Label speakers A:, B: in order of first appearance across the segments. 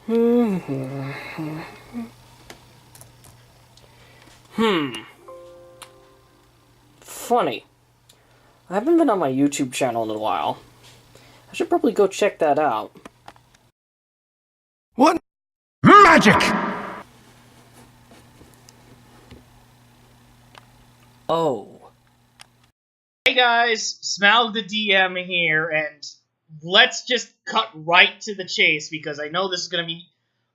A: Funny. I haven't been on my YouTube channel in a while. I should probably go check that out.
B: What? Magic!
A: Oh.
C: Hey guys, Smaug the DM here, and let's just cut right to the chase because I know this is going to be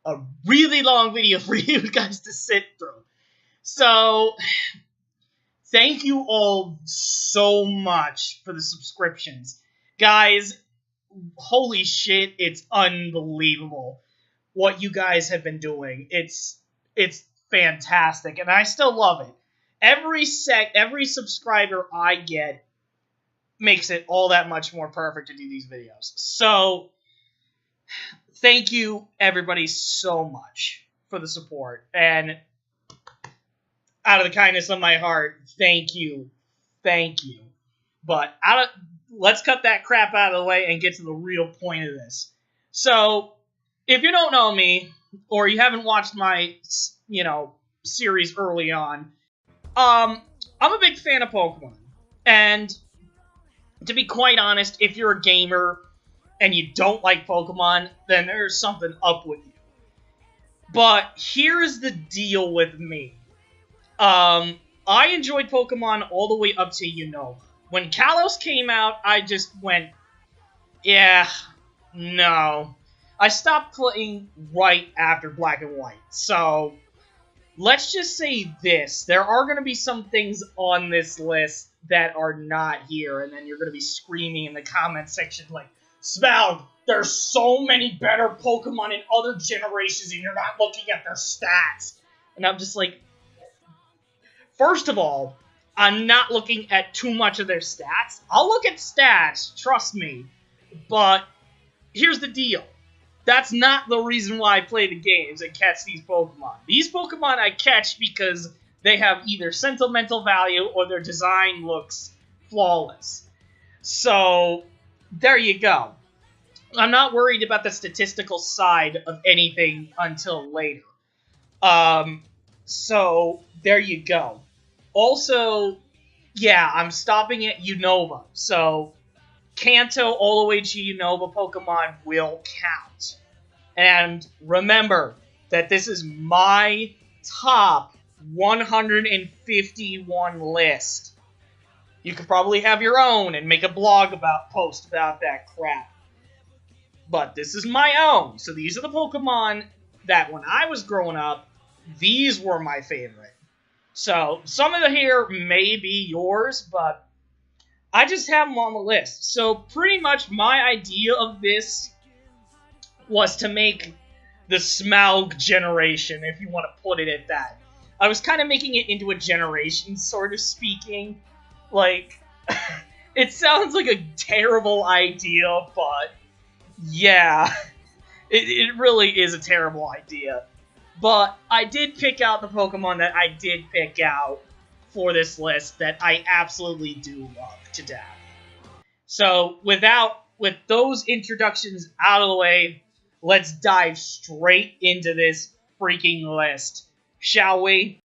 C: a really long video for you guys to sit through. So, thank you all so much for the subscriptions. Guys, holy shit, it's unbelievable what you guys have been doing. It's fantastic, and I still love it. Every subscriber I get makes it all that much more perfect to do these videos. So, thank you, everybody, so much for the support. And out of the kindness of my heart, thank you. Thank you. But let's cut that crap out of the way and get to the real point of this. So, if you don't know me, or you haven't watched my, series early on, I'm a big fan of Pokemon, and to be quite honest, if you're a gamer and you don't like Pokemon, then there's something up with you. But here's the deal with me. I enjoyed Pokemon all the way up to Unova. When Kalos came out, I just went, yeah, no. I stopped playing right after Black and White, so let's just say this. There are going to be some things on this list that are not here, and then you're going to be screaming in the comment section like, Smaug, there's so many better Pokemon in other generations, and you're not looking at their stats. And I'm just like, first of all, I'm not looking at too much of their stats. I'll look at stats, trust me, but here's the deal. That's not the reason why I play the games and catch these Pokemon. These Pokemon I catch because they have either sentimental value or their design looks flawless. So, there you go. I'm not worried about the statistical side of anything until later. So, there you go. Also, yeah, I'm stopping at Unova. So, Kanto all the way to Unova Pokemon will count. And remember that this is my top 151 list. You could probably have your own and make a blog post about that crap. But this is my own. So these are the Pokemon that when I was growing up, these were my favorite. So some of the here may be yours, but I just have them on the list. So pretty much my idea of this was to make the Smaug generation, if you want to put it at that. I was kind of making it into a generation, sort of speaking. Like, it sounds like a terrible idea, but yeah, it really is a terrible idea. But I did pick out the Pokemon that I did pick out for this list that I absolutely do love to death. So, with those introductions out of the way, let's dive straight into this freaking list, shall we?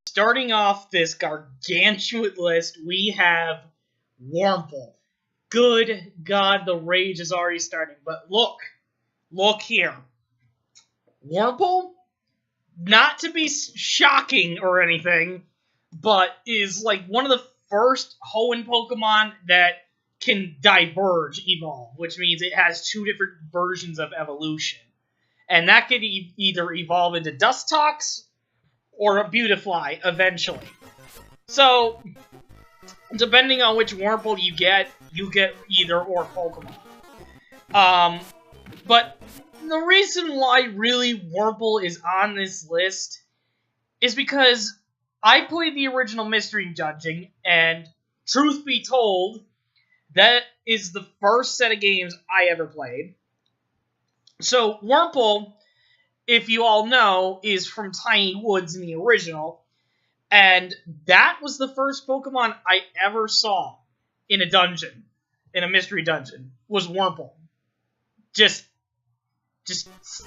C: Starting off this gargantuan list, we have Wurmple. Good God, the rage is already starting. But look here. Wurmple, not to be shocking or anything, but is like one of the first Hoenn Pokemon that can evolve, which means it has two different versions of evolution. And that could either evolve into Dustox or a Beautifly eventually. So, depending on which Wurmple you get either or Pokemon. But the reason why really Wurmple is on this list is because I played the original Mystery Dungeon, and truth be told, that is the first set of games I ever played. So, Wurmple, if you all know, is from Tiny Woods in the original, and that was the first Pokemon I ever saw in a dungeon. in a mystery dungeon was Wurmple. Just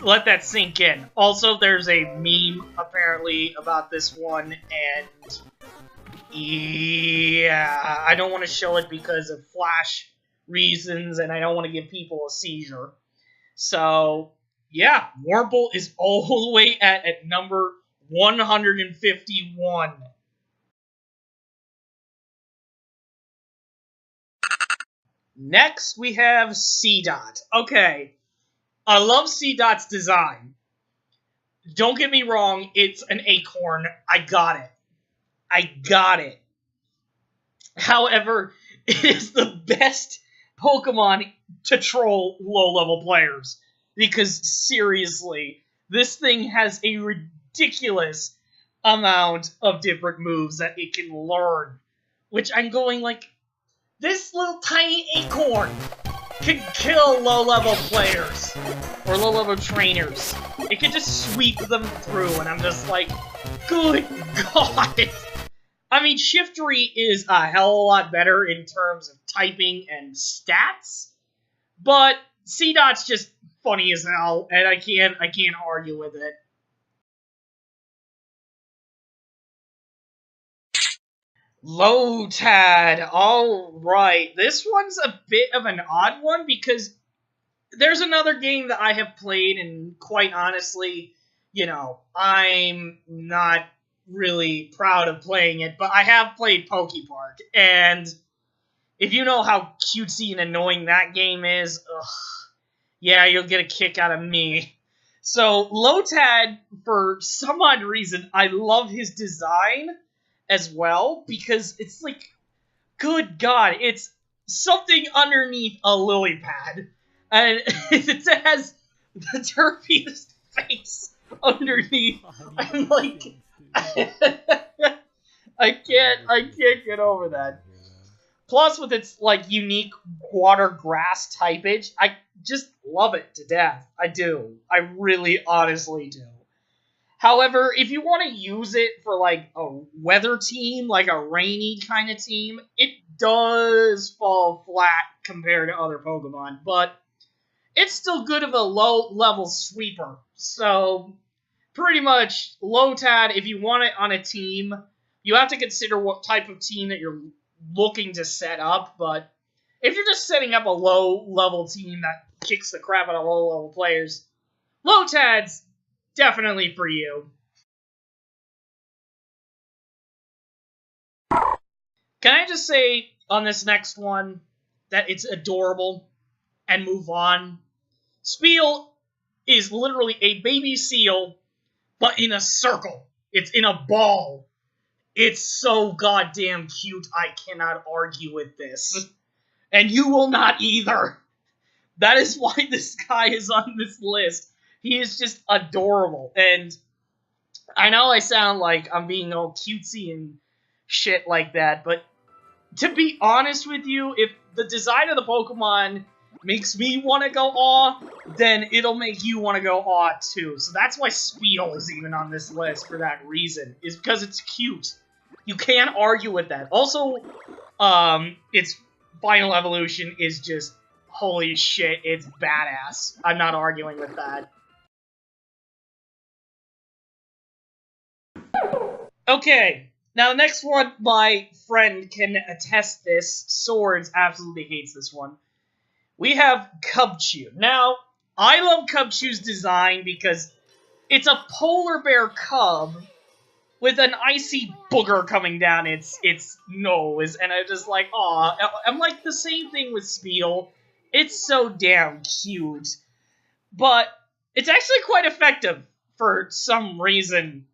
C: let that sink in. Also, there's a meme, apparently, about this one, and yeah, I don't want to show it because of Flash reasons, and I don't want to give people a seizure. So, yeah, Wurmple is all the way at number 151. Next, we have C-Dot. Okay, I love C-Dot's design. Don't get me wrong, it's an acorn. I got it. I got it. However, it is the best Pokemon to troll low-level players. Because, seriously, this thing has a ridiculous amount of different moves that it can learn. Which I'm going like, this little tiny acorn can kill low-level players. Or low-level trainers. It can just sweep them through, and I'm just like, good God! I mean, Shiftry is a hell of a lot better in terms of typing and stats, but C-Dot's just funny as hell, and I can't argue with it. Lotad, alright. This one's a bit of an odd one because there's another game that I have played, and quite honestly, you know, I'm not really proud of playing it, but I have played Pokepark, and if you know how cutesy and annoying that game is, ugh, yeah, you'll get a kick out of me. So, Lotad, for some odd reason, I love his design as well, because it's like, good God, it's something underneath a lily pad. And it has the derpiest face underneath. I'm like, I can't get over that. Plus, with its like unique water grass typage, I just love it to death. I do. I really, honestly do. However, if you want to use it for like a weather team, like a rainy kind of team, it does fall flat compared to other Pokemon, but it's still good of a low-level sweeper. So, pretty much, Lotad, if you want it on a team, you have to consider what type of team that you're looking to set up, but if you're just setting up a low-level team that kicks the crap out of low-level players, Lotad's definitely for you. Can I just say on this next one that it's adorable and move on? Spiel is literally a baby seal, but in a circle. It's in a ball. It's so goddamn cute, I cannot argue with this. And you will not either. That is why this guy is on this list. He is just adorable. And I know I sound like I'm being all cutesy and shit like that, but to be honest with you, if the design of the Pokemon makes me want to go aw, then it'll make you want to go aw too. So that's why Spiel is even on this list for that reason, is because it's cute. You can't argue with that. Also, its final evolution is just, holy shit, it's badass. I'm not arguing with that. Okay, now the next one, my friend can attest this. Swords absolutely hates this one. We have Cubchoo. Now, I love Cubchoo's design because it's a polar bear cub with an icy booger coming down its nose, and I'm just like, aw. I'm like the same thing with Spiel. It's so damn cute. But it's actually quite effective for some reason.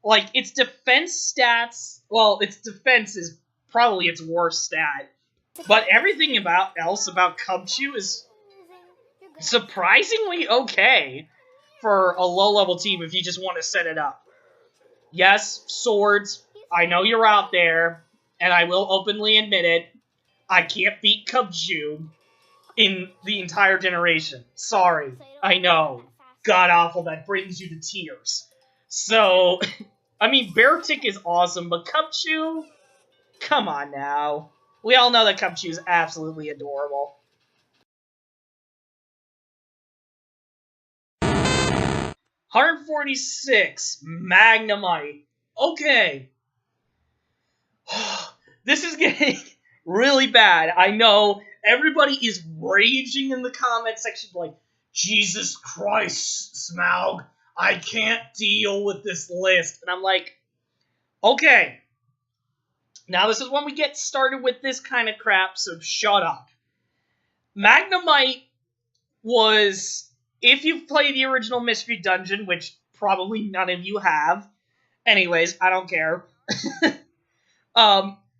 C: Like, its defense stats, well, its defense is probably its worst stat. But everything else about Cubchoo is surprisingly okay for a low-level team if you just want to set it up. Yes, Swords, I know you're out there, and I will openly admit it, I can't beat Cubchoo in the entire generation. Sorry, I know. God-awful, that brings you to tears. So, I mean, Beartic is awesome, but Cubchoo? Come on now. We all know that Cupchew is absolutely adorable. 146, Magnemite. Okay. This is getting really bad. I know everybody is raging in the comment section like, Jesus Christ, Smaug, I can't deal with this list. And I'm like, okay. Now this is when we get started with this kind of crap, so shut up. Magnemite was, if you've played the original Mystery Dungeon, which probably none of you have, anyways, I don't care.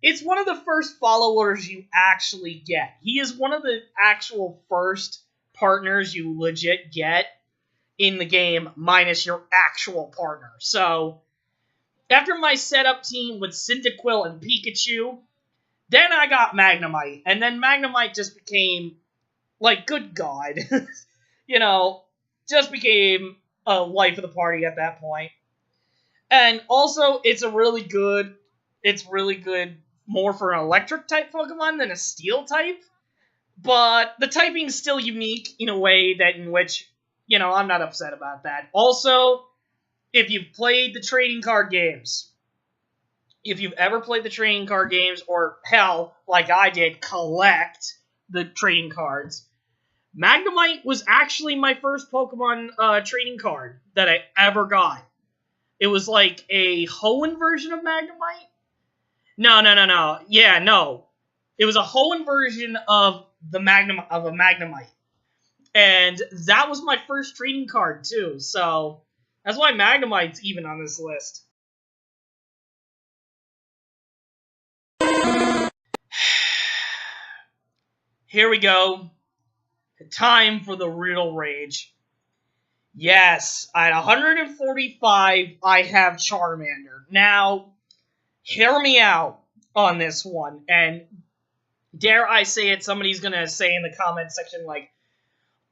C: It's one of the first followers you actually get. He is one of the actual first partners you legit get in the game, minus your actual partner. So, after my setup team with Cyndaquil and Pikachu, then I got Magnemite, and then Magnemite just became, like, good God. You know, just became a life of the party at that point. And also, it's really good more for an electric type Pokemon than a steel type. But the typing's still unique in a way that in which, you know, I'm not upset about that. Also, if you've played the trading card games, if you've ever played the trading card games, or hell, like I did, collect the trading cards, Magnemite was actually my first Pokemon trading card that I ever got. It was like a Hoenn version of Magnemite. No. Yeah, no. It was a Hoenn version of a Magnemite. And that was my first trading card, too. So, that's why Magnemite's even on this list. Here we go. Time for the real rage. Yes, at 145, I have Charmander. Now, hear me out on this one, and dare I say it, somebody's gonna say in the comment section, like,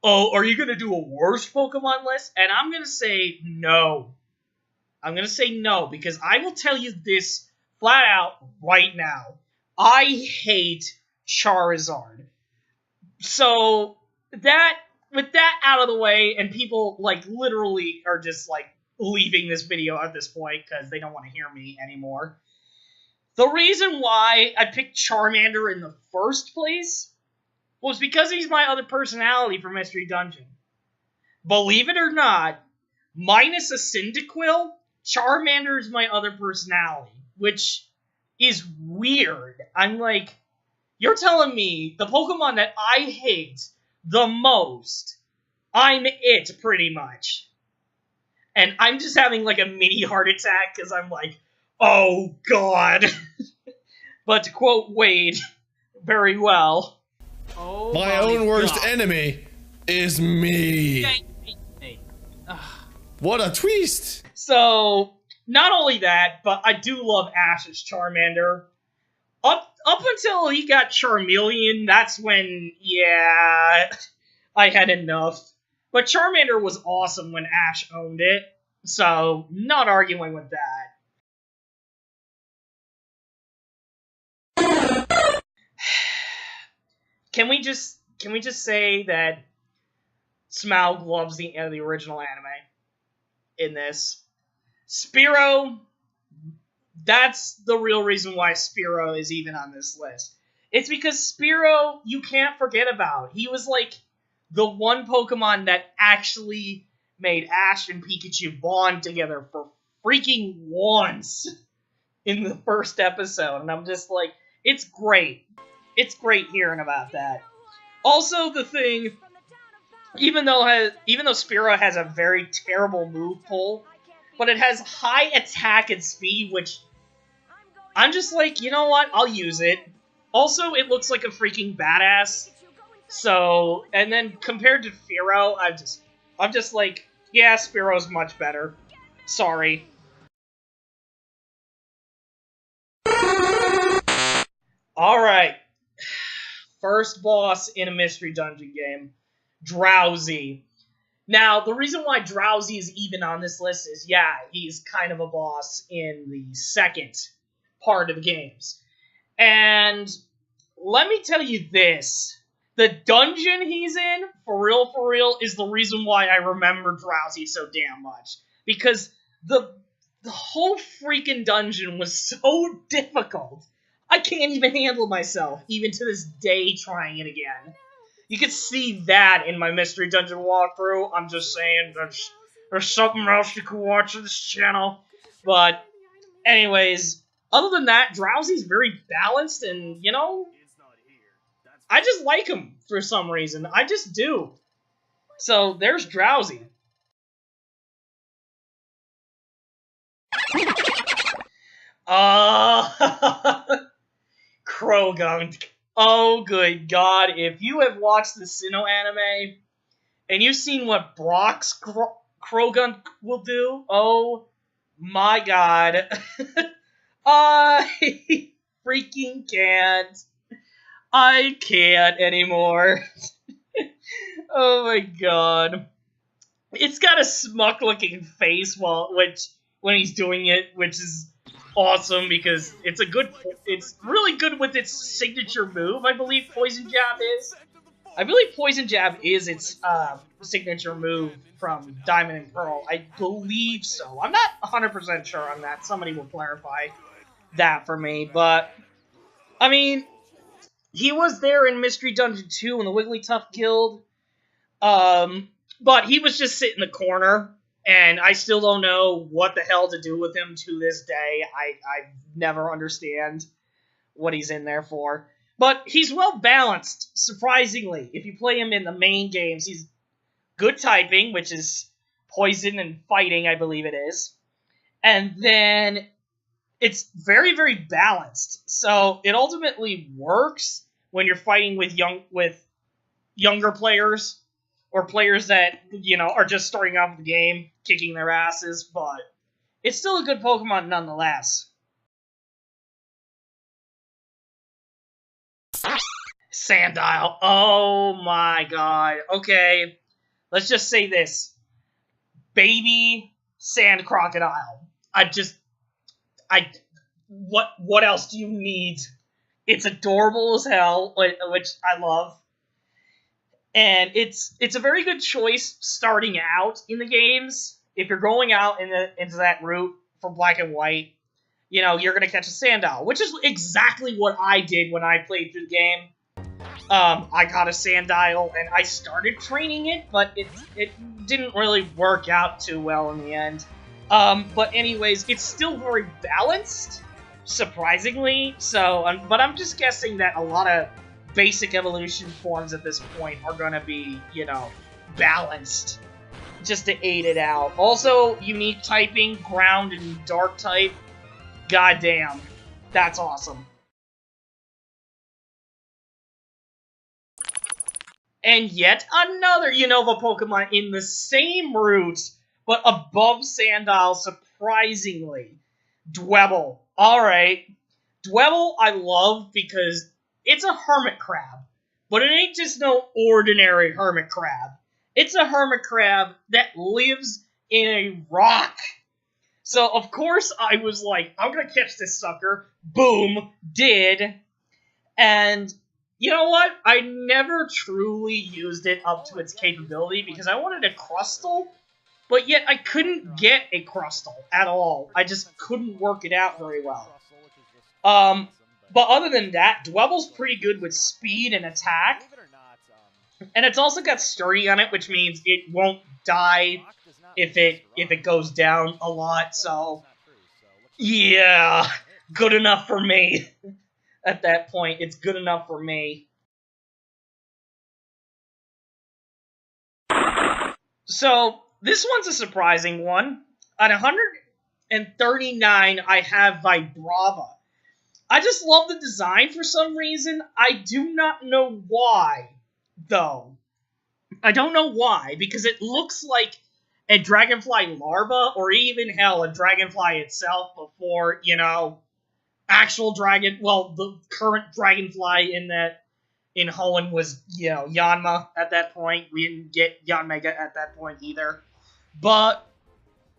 C: oh, are you gonna do a worst Pokemon list? And I'm gonna say no. I'm gonna say no, because I will tell you this flat out right now. I hate Charizard. So, with that out of the way, and people, like, literally are just, like, leaving this video at this point, because they don't want to hear me anymore. The reason why I picked Charmander in the first place was because he's my other personality for Mystery Dungeon. Believe it or not, minus a Cyndaquil, Charmander is my other personality, which is weird. I'm like, you're telling me the Pokemon that I hate the most, I'm it, pretty much. And I'm just having, like, a mini heart attack, because I'm like, oh, God. But to quote Wade very well, oh,
D: my own worst enemy is me. What a twist!
C: So, not only that, but I do love Ash's Charmander. Up until he got Charmeleon, that's when, yeah, I had enough. But Charmander was awesome when Ash owned it, so not arguing with that. Can we just say that Smaug loves the original anime in this? Spearow, that's the real reason why Spearow is even on this list. It's because Spearow, you can't forget about. He was like the one Pokemon that actually made Ash and Pikachu bond together for freaking once in the first episode. And I'm just like, it's great. It's great hearing about that. Also, the thing, even though Spearow has a very terrible move pool, but it has high attack and speed, which I'm just like, you know what? I'll use it. Also, it looks like a freaking badass. So, and then compared to Fearow, I'm just like, yeah, Spearow's much better. Sorry. Alright. First boss in a Mystery Dungeon game. Drowsy. Now, the reason why Drowsy is even on this list is, yeah, he's kind of a boss in the second part of the games. And let me tell you this. The dungeon he's in, for real, is the reason why I remember Drowsy so damn much. Because the whole freaking dungeon was so difficult. I can't even handle myself, even to this day, trying it again. You can see that in my Mystery Dungeon walkthrough. I'm just saying, there's something else you can watch on this channel. But, anyways, other than that, Drowsy's very balanced, and, you know, I just like him for some reason. I just do. So, there's Drowsy. Krogunk. Oh, good God. If you have watched the Sinnoh anime, and you've seen what Brock's Krogunk will do, oh my God. I freaking can't. I can't anymore. Oh my God. It's got a smuck-looking face when he's doing it, which is awesome because it's really good with its signature move. I believe Poison Jab is. I believe Poison Jab is its signature move from Diamond and Pearl. I believe so. I'm not 100% sure on that. Somebody will clarify that for me. But, I mean, he was there in Mystery Dungeon 2 in the Wigglytuff Guild. But he was just sitting in the corner. And I still don't know what the hell to do with him to this day. I never understand what he's in there for. But he's well balanced, surprisingly. If you play him in the main games, he's good typing, which is poison and fighting, I believe it is. And then it's very, very balanced. So it ultimately works when you're fighting with younger players. Or players that, you know, are just starting off the game, kicking their asses, but it's still a good Pokemon nonetheless. Sandile. Oh my God. Okay, let's just say this. Baby Sand Crocodile. What else do you need? It's adorable as hell, which I love. And it's a very good choice starting out in the games. If you're going out into that route for Black and White, you know, you're going to catch a Sandile, which is exactly what I did when I played through the game. I got a Sandile, and I started training it, but it didn't really work out too well in the end. But anyways, it's still very balanced, surprisingly. So, but I'm just guessing that a lot of basic evolution forms at this point are going to be, you know, balanced just to aid it out. Also, unique typing, ground and dark type. Goddamn. That's awesome. And yet another Unova Pokemon in the same route, but above Sandile, surprisingly. Dwebble. Alright. Dwebble I love because it's a hermit crab, but it ain't just no ordinary hermit crab. It's a hermit crab that lives in a rock. So, of course, I was like, I'm gonna catch this sucker. Boom. Did. And, you know what? I never truly used it up to its capability because I wanted a Crustle, but yet I couldn't get a Crustle at all. I just couldn't work it out very well. But other than that, Dwebble's pretty good with speed and attack. And it's also got sturdy on it, which means it won't die if it goes down a lot. So, yeah, good enough for me. At that point, it's good enough for me. So, this one's a surprising one. At 139, I have Vibrava. I just love the design for some reason. I do not know why, though. I don't know why, because it looks like a dragonfly larva, or even, hell, a dragonfly itself before, you know, actual dragon, well, the current dragonfly in Hoenn was, you know, Yanma at that point. We didn't get Yanmega at that point either. But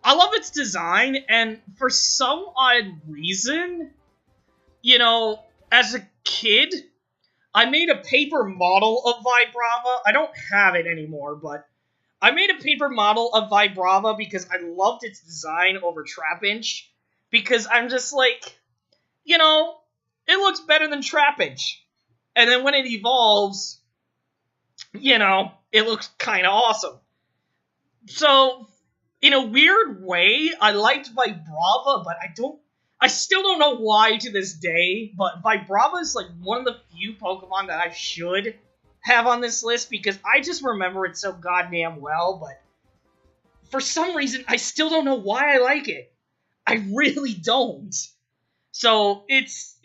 C: I love its design, and for some odd reason, you know, as a kid, I made a paper model of Vibrava. I don't have it anymore, but I made a paper model of Vibrava because I loved its design over Trapinch. Because I'm just like, you know, it looks better than Trapinch. And then when it evolves, you know, it looks kind of awesome. So, in a weird way, I liked Vibrava, but I still don't know why to this day, but Vibrava is like one of the few Pokemon that I should have on this list because I just remember it so goddamn well, but for some reason, I still don't know why I like it. I really don't. So, it's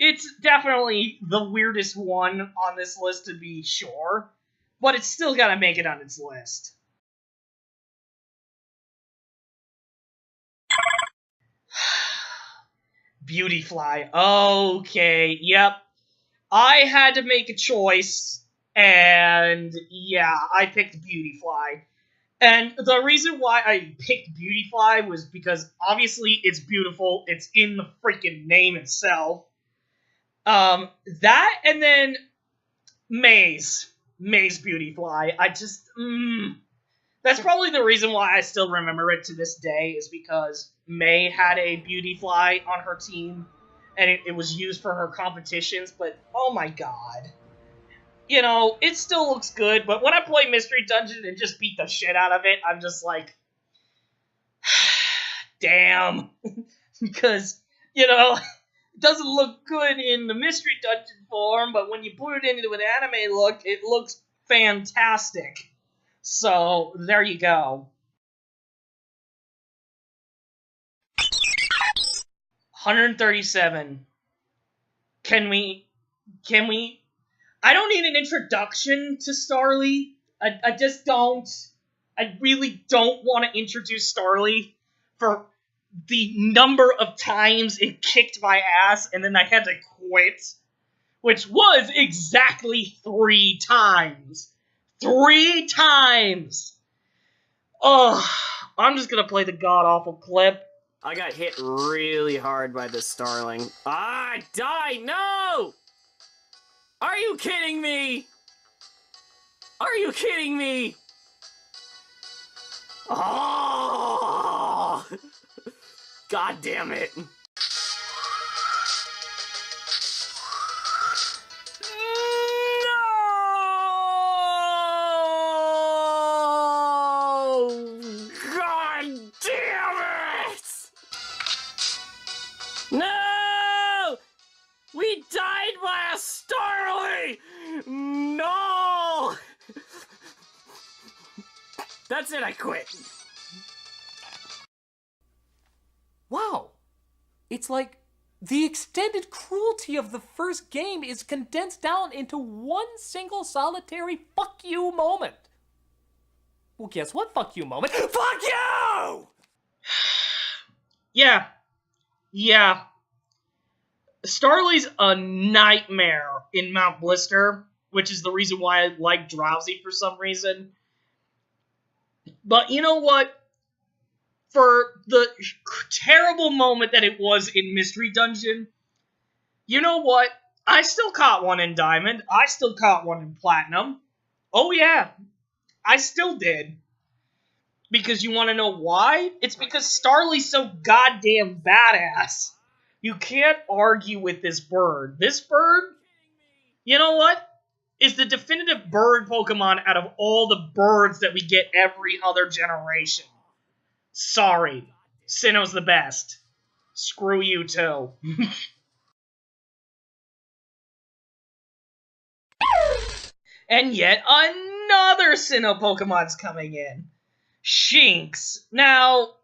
C: definitely the weirdest one on this list to be sure, but it's still gotta make it on its list. Beautyfly. Okay, yep. I had to make a choice, and yeah, I picked Beautyfly. And the reason why I picked Beautyfly was because obviously it's beautiful, it's in the freaking name itself. That and then Maze. Maze Beautyfly. That's probably the reason why I still remember it to this day, is because May had a Beautyfly on her team, and it was used for her competitions, but oh my god. You know, it still looks good, but when I play Mystery Dungeon and just beat the shit out of it, I'm just like, damn. Because, you know, it doesn't look good in the Mystery Dungeon form, but when you put it into an anime look, it looks fantastic. So, there you go. 137. Can we... I don't need an introduction to Starly. I just don't. I really don't want to introduce Starly for the number of times it kicked my ass and then I had to quit. Which was exactly 3 times. 3 times! Ugh. I'm just gonna play the god-awful clip.
A: I got hit really hard by this Starling. I died! No! Are you kidding me? Are you kidding me? Oh! God damn it. No! God damn it! No! We died by a Starly! No! That's it, I quit.
E: Wow. It's like the extended cruelty of the first game is condensed down into one single solitary fuck you moment. Well, guess what fuck you moment? Fuck you!
C: Yeah. Yeah. Starly's a nightmare in Mount Blister, which is the reason why I like Drowsy for some reason. But you know what? For the terrible moment that it was in Mystery Dungeon, you know what? I still caught one in Diamond. I still caught one in Platinum. Oh yeah, I still did. Because you want to know why? It's because Starly's so goddamn badass. You can't argue with this bird. This bird, you know what? Is the definitive bird Pokemon out of all the birds that we get every other generation. Sorry. Sinnoh's the best. Screw you too. And yet another Sinnoh Pokemon's coming in. Shinx. Now,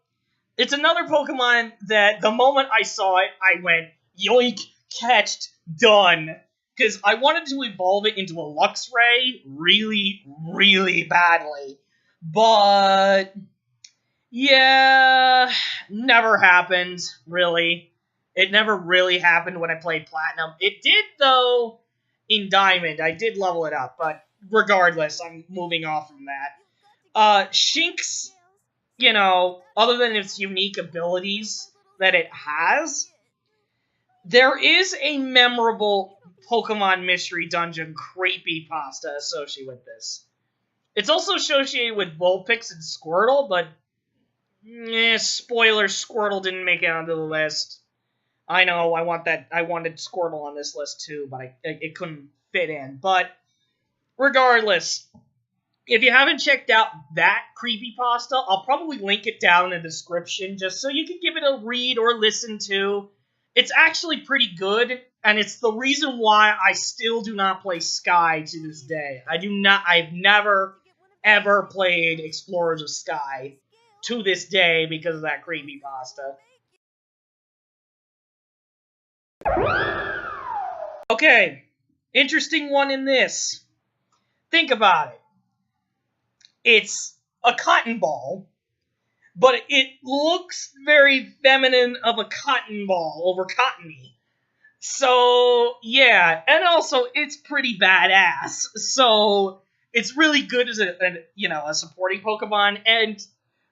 C: it's another Pokemon that the moment I saw it, I went, yoink, catched, done. Because I wanted to evolve it into a Luxray really, really badly. But, yeah, never happened, really. It never really happened when I played Platinum. It did, though, in Diamond. I did level it up, but regardless, I'm moving off from that. Shinx, you know, other than its unique abilities that it has, There is a memorable Pokemon Mystery Dungeon creepypasta associated with this. It's also associated with Vulpix and Squirtle, but spoiler, Squirtle didn't make it onto the list. I know, I wanted Squirtle on this list too, but it couldn't fit in. But regardless, if you haven't checked out that creepypasta, I'll probably link it down in the description just so you can give it a read or listen to. It's actually pretty good, and it's the reason why I still do not play Sky to this day. I've never, ever played Explorers of Sky to this day because of that creepypasta. Okay, interesting one in this. Think about it. It's a cotton ball, but it looks very feminine of a cotton ball over cottony. So, yeah, and also it's pretty badass. So, it's really good as a supporting Pokemon, and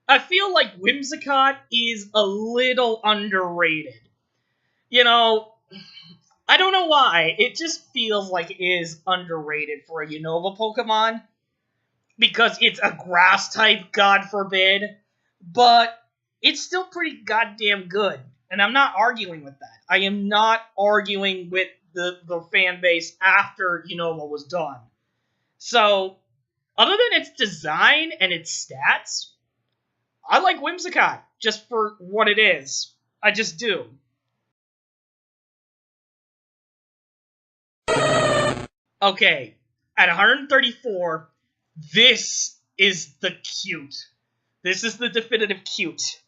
C: I feel like Whimsicott is a little underrated. You know, I don't know why. It just feels like it is underrated for a Unova Pokemon. Because it's a grass type, God forbid. But it's still pretty goddamn good. And I'm not arguing with that. I am not arguing with the fan base after Unova was done. So, other than its design and its stats, I like Whimsicott just for what it is. I just do. Okay, at 134, this is the cute. This is the definitive cute.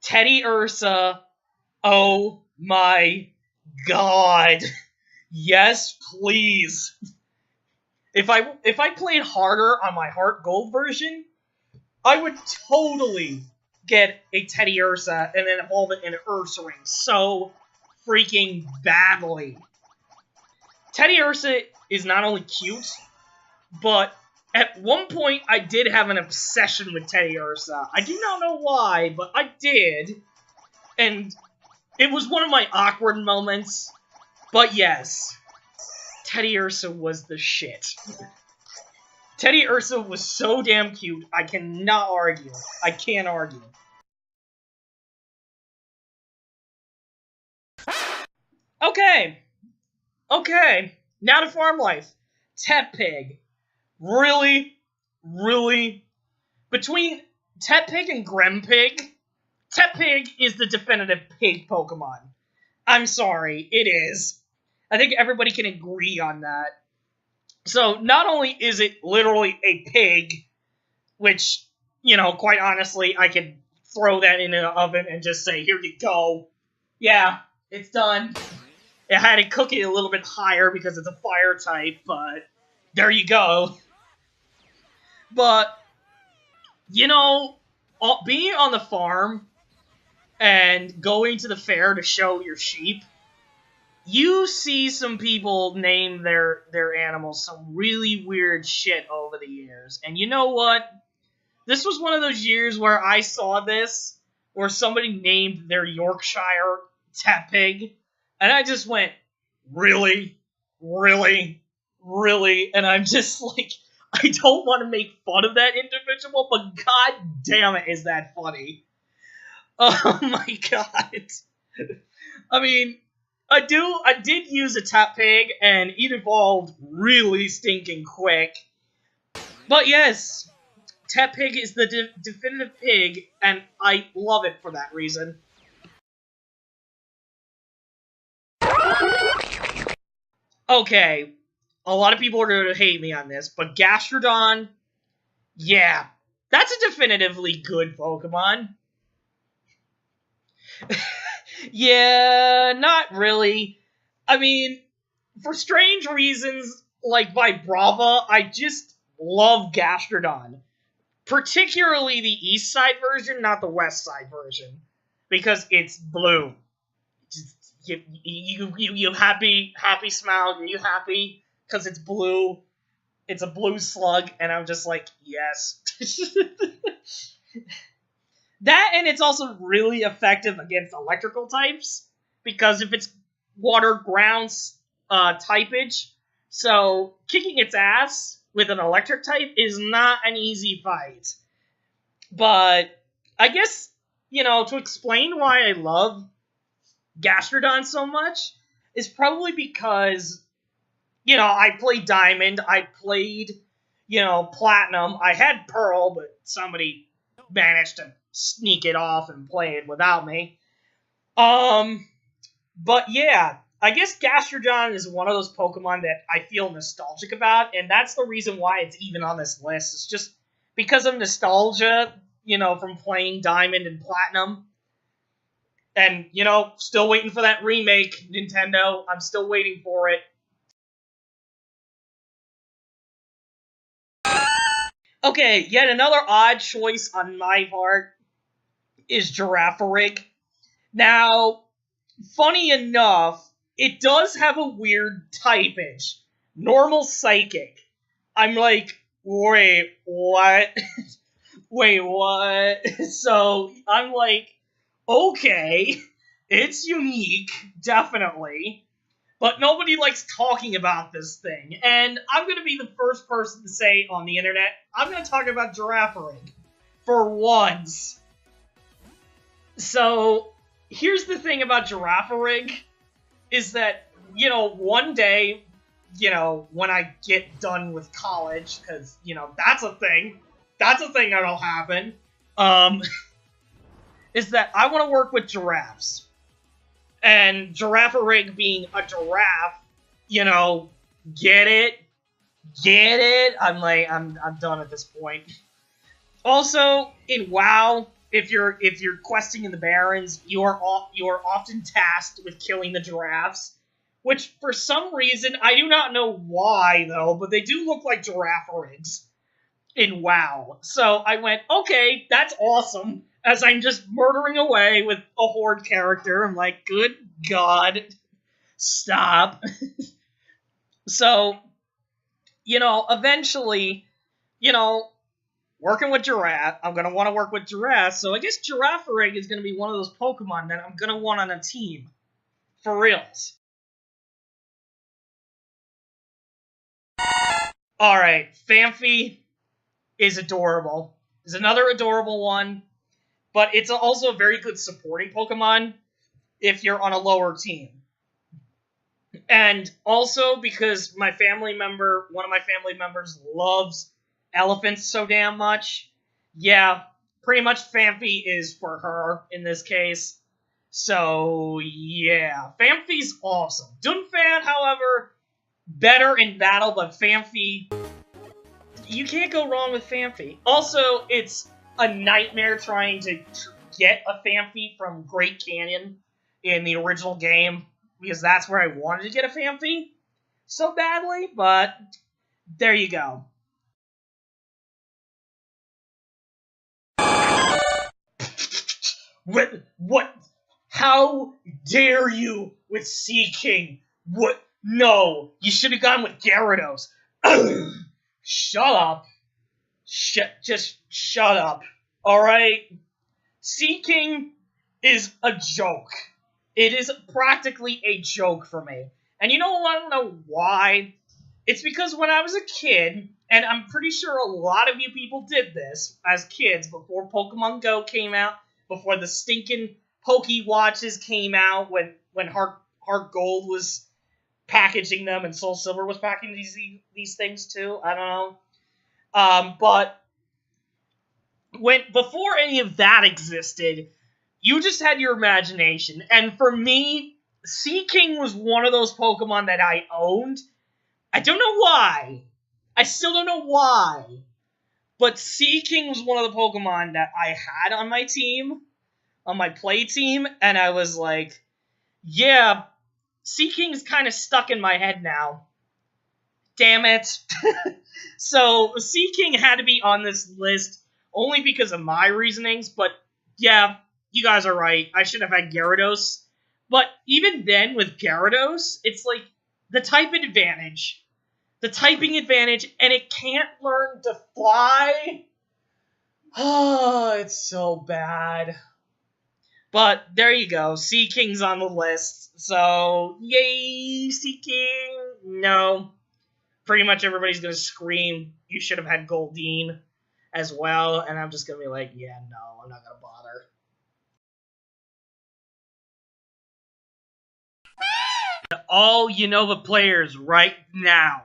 C: Teddy Ursa. Oh my god. Yes, please. If I played harder on my Heart Gold version, I would totally get a Teddy Ursa and then evolve it into Ursaring so freaking badly. Teddy Ursa is not only cute, but at one point I did have an obsession with Teddy Ursa. I do not know why, but I did. And it was one of my awkward moments. But yes, Teddy Ursa was the shit. Teddy Ursa was so damn cute, I cannot argue. I can't argue. Okay, now to farm life. Tepig. Really? Between Tepig and Grempig, Tepig is the definitive pig Pokemon. I'm sorry, it is. I think everybody can agree on that. So, not only is it literally a pig, which, quite honestly, I could throw that in an oven and just say, here you go. Yeah, it's done. I had to cook it a little bit higher because it's a fire type, but there you go. But, being on the farm and going to the fair to show your sheep, you see some people name their animals some really weird shit over the years. And you know what? This was one of those years where I saw this, where somebody named their Yorkshire Tepig, and I just went, really? And I'm just like, I don't want to make fun of that individual, but god damn it, is that funny. Oh my god. I mean, I did use a Tepig, and it evolved really stinking quick. But yes, Tepig is the definitive pig, and I love it for that reason. Okay, a lot of people are going to hate me on this, but Gastrodon, yeah, that's a definitively good Pokemon. Yeah, not really. I mean, for strange reasons, like Vibrava, I just love Gastrodon. Particularly the east side version, not the west side version. Because it's blue. Just, you happy smile, are you happy? Because it's blue. It's a blue slug, and I'm just like, yes. That, and it's also really effective against electrical types, because if it's water ground typage, so kicking its ass with an electric type is not an easy fight. But I guess, to explain why I love Gastrodon so much is probably because, I played Diamond, I played, Platinum, I had Pearl, but somebody managed to sneak it off and play it without me. But yeah, I guess Gastrodon is one of those Pokemon that I feel nostalgic about, and that's the reason why it's even on this list. It's just because of nostalgia, from playing Diamond and Platinum. And, still waiting for that remake, Nintendo. I'm still waiting for it. Okay, yet another odd choice on my part is Girafarig. Now, funny enough, it does have a weird typage. Normal Psychic. I'm like, wait, what? Wait, what? So, I'm like, okay, it's unique, definitely, but nobody likes talking about this thing, and I'm gonna be the first person to say on the internet, I'm gonna talk about Girafarig, for once. So, here's the thing about Girafarig, is that, one day, when I get done with college, because, that's a thing that'll happen, is that I want to work with giraffes. And Girafarig being a giraffe, get it? Get it? I'm done at this point. Also, in WoW, if you're questing in the Barrens, you are often tasked with killing the giraffes, which for some reason, I do not know why though, but they do look like Girafarigs in WoW. So I went, okay, that's awesome. As I'm just murdering away with a Horde character, I'm like, good God, stop. So, eventually, working with giraffe, I'm going to want to work with giraffes, so I guess Girafarig is going to be one of those Pokemon that I'm going to want on a team. For reals. Alright, Phanpy is adorable. Is another adorable one. But it's also a very good supporting Pokemon if you're on a lower team. And also because one of my family members loves elephants so damn much. Yeah, pretty much Phanpy is for her in this case. So, yeah. Phanpy's awesome. Dunfan, however, better in battle, but Phanpy, you can't go wrong with Phanpy. Also, it's a nightmare trying to get a Phanpy from Great Canyon in the original game, because that's where I wanted to get a Phanpy so badly, but there you go. What? How dare you with Sea King? What? No, you should have gone with Gyarados. Shut up. Just shut up. Alright? Sea King is a joke. It is practically a joke for me. And I don't know why. It's because when I was a kid, and I'm pretty sure a lot of you people did this as kids before Pokemon Go came out, before the stinking Poke Watches came out, when Heart Gold was packaging them and Soul Silver was packaging these things too. I don't know. But before any of that existed, you just had your imagination. And for me, Sea King was one of those Pokemon that I owned. I don't know why. I still don't know why. But Sea King was one of the Pokemon that I had on my team, on my play team, and I was like, yeah, Sea King's kind of stuck in my head now. Damn it. So, Sea King had to be on this list only because of my reasonings, but yeah, you guys are right. I should have had Gyarados. But even then, with Gyarados, it's like the type advantage. The typing advantage, and it can't learn to fly. Oh, it's so bad. But there you go. Sea King's on the list. So, yay, Sea King. No. Pretty much everybody's going to scream, you should have had Goldeen as well. And I'm just going to be like, yeah, no, I'm not going to bother. All Unova players right now,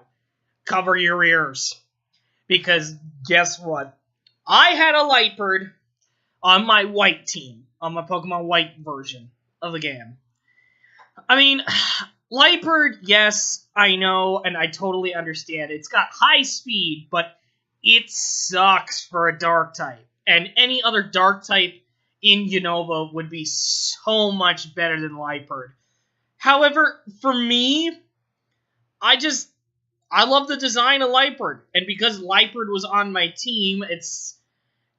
C: cover your ears. Because guess what? I had a Lightbird on my white team, on my Pokemon White version of the game. I mean, Lightbird, yes, I know, and I totally understand. It's got high speed, but it sucks for a Dark type. And any other Dark type in Unova would be so much better than Lightbird. However, for me, I love the design of Lightbird. And because Lightbird was on my team,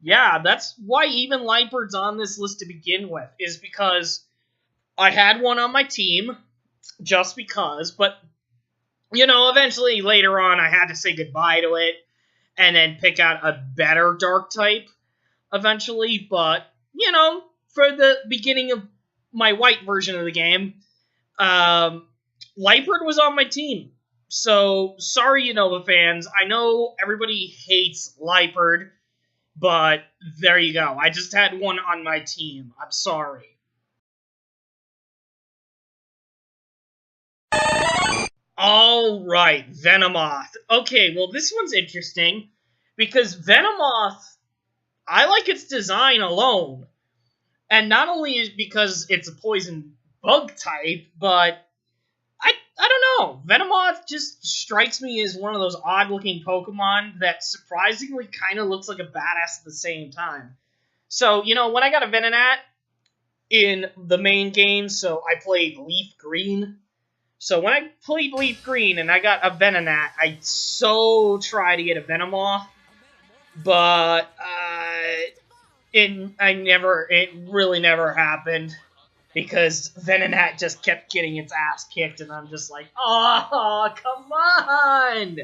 C: yeah, that's why even Lightbird's on this list to begin with, is because I had one on my team, just because, but, you know, eventually later on I had to say goodbye to it, and then pick out a better Dark type, eventually, but, you know, for the beginning of my white version of the game, Lightbird was on my team. So, sorry, Unova fans. I know everybody hates Lightbird, but there you go. I just had one on my team. I'm sorry. Alright, Venomoth. Okay, well, this one's interesting, because Venomoth, I like its design alone. And not only is because it's a poison bug type, but I don't know. Venomoth just strikes me as one of those odd-looking Pokemon that surprisingly kind of looks like a badass at the same time. So, you know, when I got a Venonat in the main game, so I played Leaf Green. So when I played Leaf Green and I got a Venonat, I so tried to get a Venomoth, but it really never happened. Because Venonat just kept getting its ass kicked, and I'm just like, oh, come on!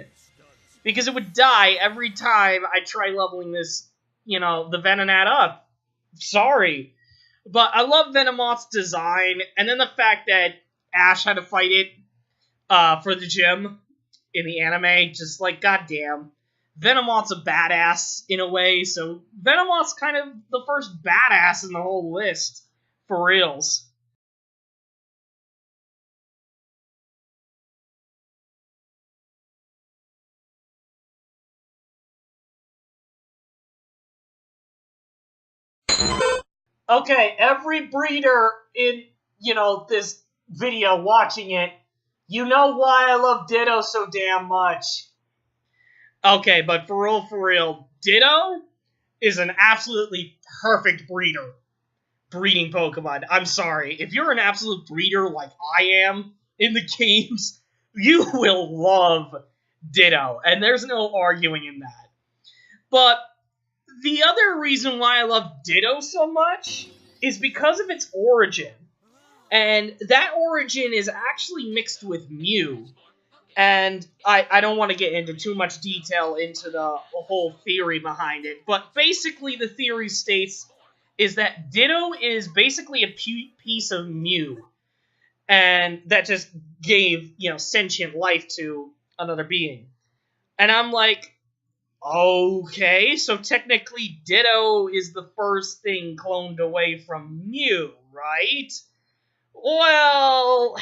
C: Because it would die every time I try leveling this, you know, the Venonat up. Sorry. But I love Venomoth's design, and then the fact that Ash had to fight it for the gym in the anime, just like, goddamn. Venomoth's a badass in a way, so Venomoth's kind of the first badass in the whole list. For reals. Okay, every breeder in, you know, this video watching it, you know why I love Ditto so damn much. Okay, but for real, Ditto is an absolutely perfect breeding Pokemon. I'm sorry. If you're an absolute breeder like I am in the games, you will love Ditto, and there's no arguing in that. But the other reason why I love Ditto so much is because of its origin. And that origin is actually mixed with Mew. And I don't want to get into too much detail into the whole theory behind it, but basically the theory states is that Ditto is basically a piece of Mew, and that just gave, you know, sentient life to another being. And I'm like, okay, so technically Ditto is the first thing cloned away from Mew, right? Well,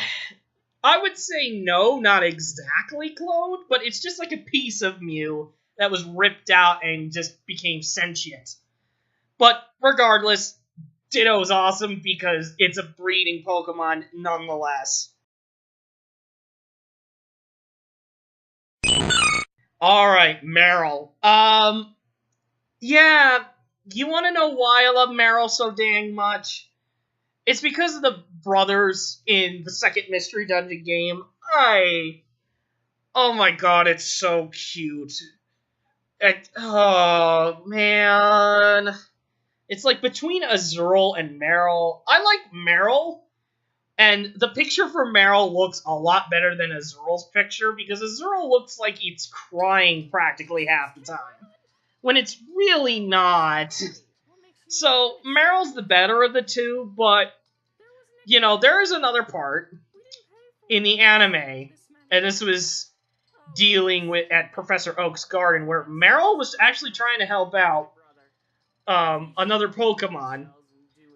C: I would say no, not exactly cloned, but it's just like a piece of Mew that was ripped out and just became sentient. But regardless, Ditto is awesome because it's a breeding Pokemon nonetheless. Alright, Meryl. Yeah, you want to know why I love Meryl so dang much? It's because of the brothers in the second Mystery Dungeon game. Oh my god, it's so cute. Oh, man. It's like between Azurill and Meryl. I like Meryl, and the picture for Meryl looks a lot better than Azurill's picture, because Azurill looks like it's crying practically half the time, when it's really not. So, Meryl's the better of the two, but, you know, there is another part in the anime, and this was dealing with at Professor Oak's garden, where Meryl was actually trying to help out another Pokemon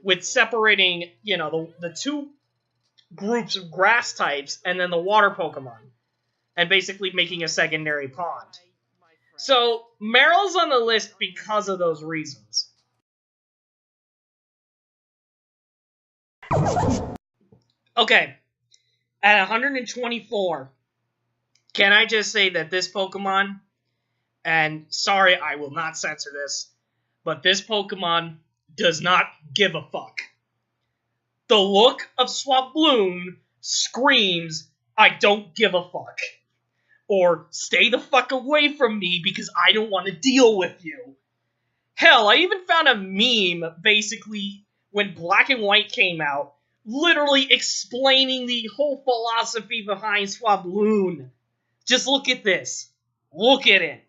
C: with separating, you know, the two groups of grass types and then the water Pokemon, and basically making a secondary pond. So, Meryl's on the list because of those reasons. Okay, at 124, can I just say that this Pokemon, and sorry, I will not censor this, but this Pokemon does not give a fuck. The look of Swabloom screams, I don't give a fuck. Or, stay the fuck away from me because I don't want to deal with you. Hell, I even found a meme, basically, when Black and White came out, literally explaining the whole philosophy behind Swabloom. Just look at this. Look at it.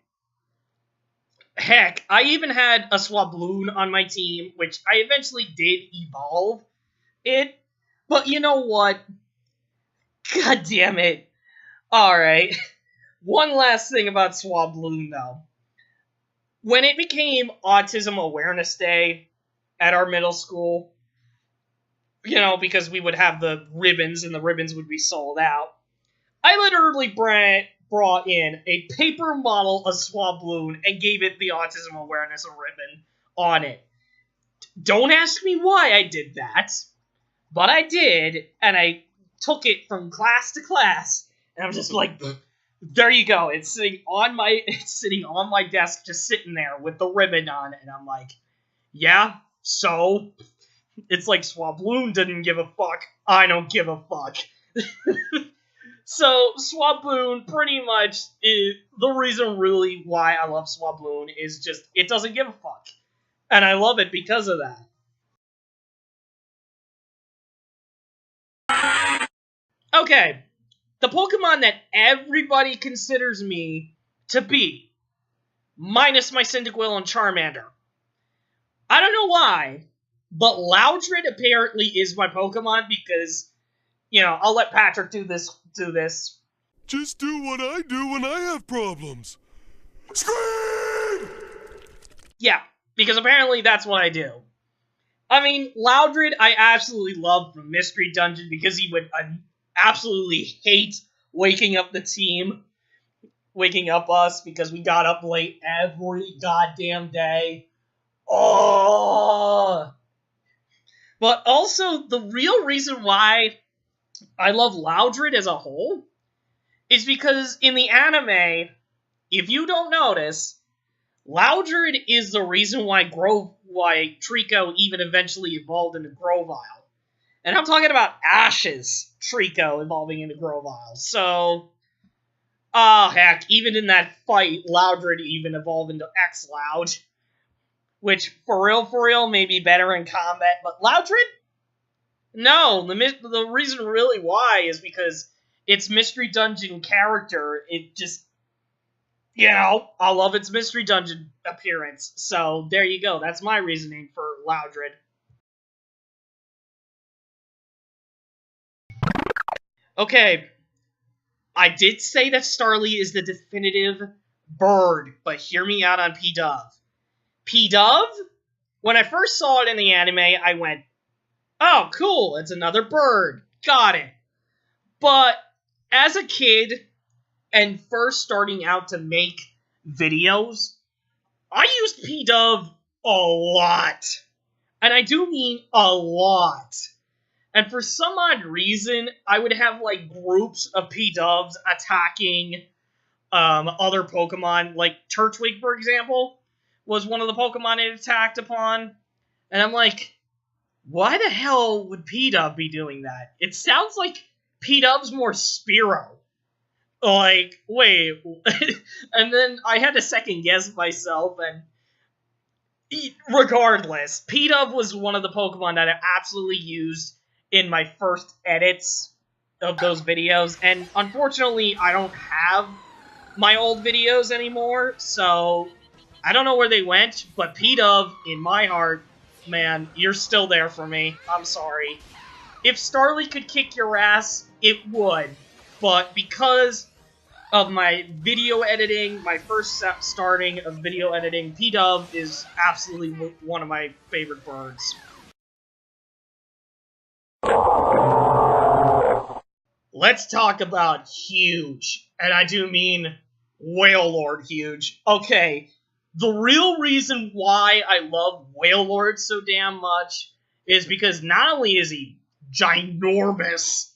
C: Heck, I even had a Swabloom on my team, which I eventually did evolve it. But you know what? God damn it. Alright. One last thing about Swabloom, though. When it became Autism Awareness Day at our middle school, you know, because we would have the ribbons and the ribbons would be sold out, I literally brought in a paper model of Swabloom and gave it the Autism Awareness ribbon on it. Don't ask me why I did that, but I did, and I took it from class to class, and I'm just like, there you go. It's sitting on my desk, just sitting there with the ribbon on, and I'm like, yeah, so it's like Swabloom didn't give a fuck. I don't give a fuck. So, Swabloom pretty much is the reason really why I love Swabloom is just, it doesn't give a fuck. And I love it because of that. Okay, the Pokemon that everybody considers me to be, minus my Cyndaquil and Charmander. I don't know why, but Loudred apparently is my Pokemon because, you know, I'll let Patrick do this.
B: Just do what I do when I have problems. Scream!
C: Yeah, because apparently that's what I do. I mean, Loudred I absolutely love from Mystery Dungeon because he would absolutely hate waking up the team. Waking up us because we got up late every goddamn day. Oh! But also, the real reason why I love Loudred as a whole is because in the anime, if you don't notice, Loudred is the reason why Trico even eventually evolved into Grovyle. And I'm talking about Ash's Trico evolving into Grovyle. So, heck, even in that fight, Loudred even evolved into X-Loud. Which, for real, may be better in combat. But Loudred? No, the reason really why is because its Mystery Dungeon character, it just, you know, I love its Mystery Dungeon appearance. So, there you go. That's my reasoning for Loudred. Okay, I did say that Starly is the definitive bird, but hear me out on P-Dove. P-Dove? When I first saw it in the anime, I went, oh, cool, it's another bird. Got it. But as a kid, and first starting out to make videos, I used P-Dove a lot. And I do mean a lot. And for some odd reason, I would have, like, groups of P-Doves attacking other Pokemon. Like, Turtwig, for example, was one of the Pokemon it attacked upon. And I'm like, why the hell would P-Dove be doing that? It sounds like P-Dove's more Spearow. Like, wait. And then I had to second guess myself, and regardless, P-Dove was one of the Pokemon that I absolutely used in my first edits of those videos, and unfortunately, I don't have my old videos anymore, so I don't know where they went, but P-Dove, in my heart, man, you're still there for me. I'm sorry. If Starly could kick your ass, it would. But because of my video editing, my first starting of video editing, P-Dove is absolutely one of my favorite birds. Let's talk about huge, and I do mean Whale Lord huge. Okay, the real reason why I love Whale Lord so damn much is because not only is he ginormous,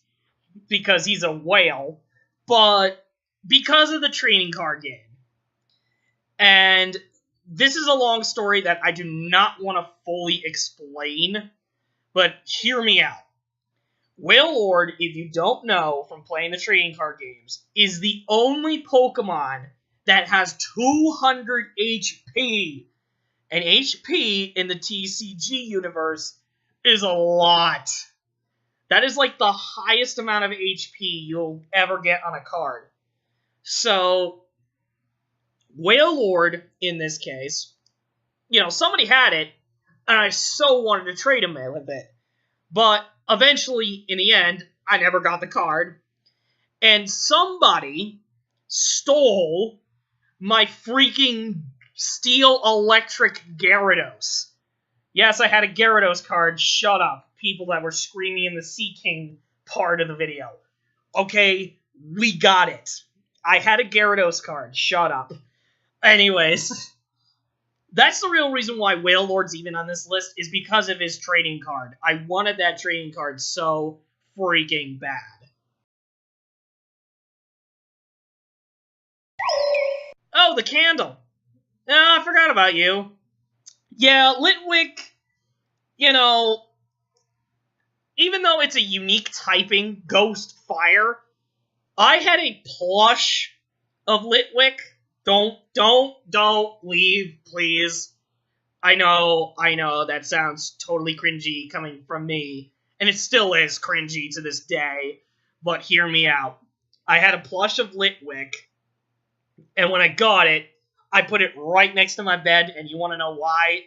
C: because he's a whale, but because of the trading card game. And this is a long story that I do not want to fully explain, but hear me out. Whale Lord, if you don't know from playing the trading card games, is the only Pokemon that has 200 HP. And HP in the TCG universe is a lot. That is like the highest amount of HP you'll ever get on a card. So, Whale Lord, in this case, you know, somebody had it, and I so wanted to trade him with it. But eventually, in the end, I never got the card. And somebody stole my freaking Steel Electric Gyarados. Yes, I had a Gyarados card. Shut up, people that were screaming in the Sea King part of the video. Okay, we got it. I had a Gyarados card. Shut up. Anyways, that's the real reason why Whale Lord's even on this list, is because of his trading card. I wanted that trading card so freaking bad. Oh, the candle. Oh, I forgot about you. Yeah, Litwick, you know, even though it's a unique typing, Ghost Fire, I had a plush of Litwick. Don't leave, please. I know, that sounds totally cringy coming from me, and it still is cringy to this day, but hear me out. I had a plush of Litwick, and when I got it, I put it right next to my bed, and you want to know why?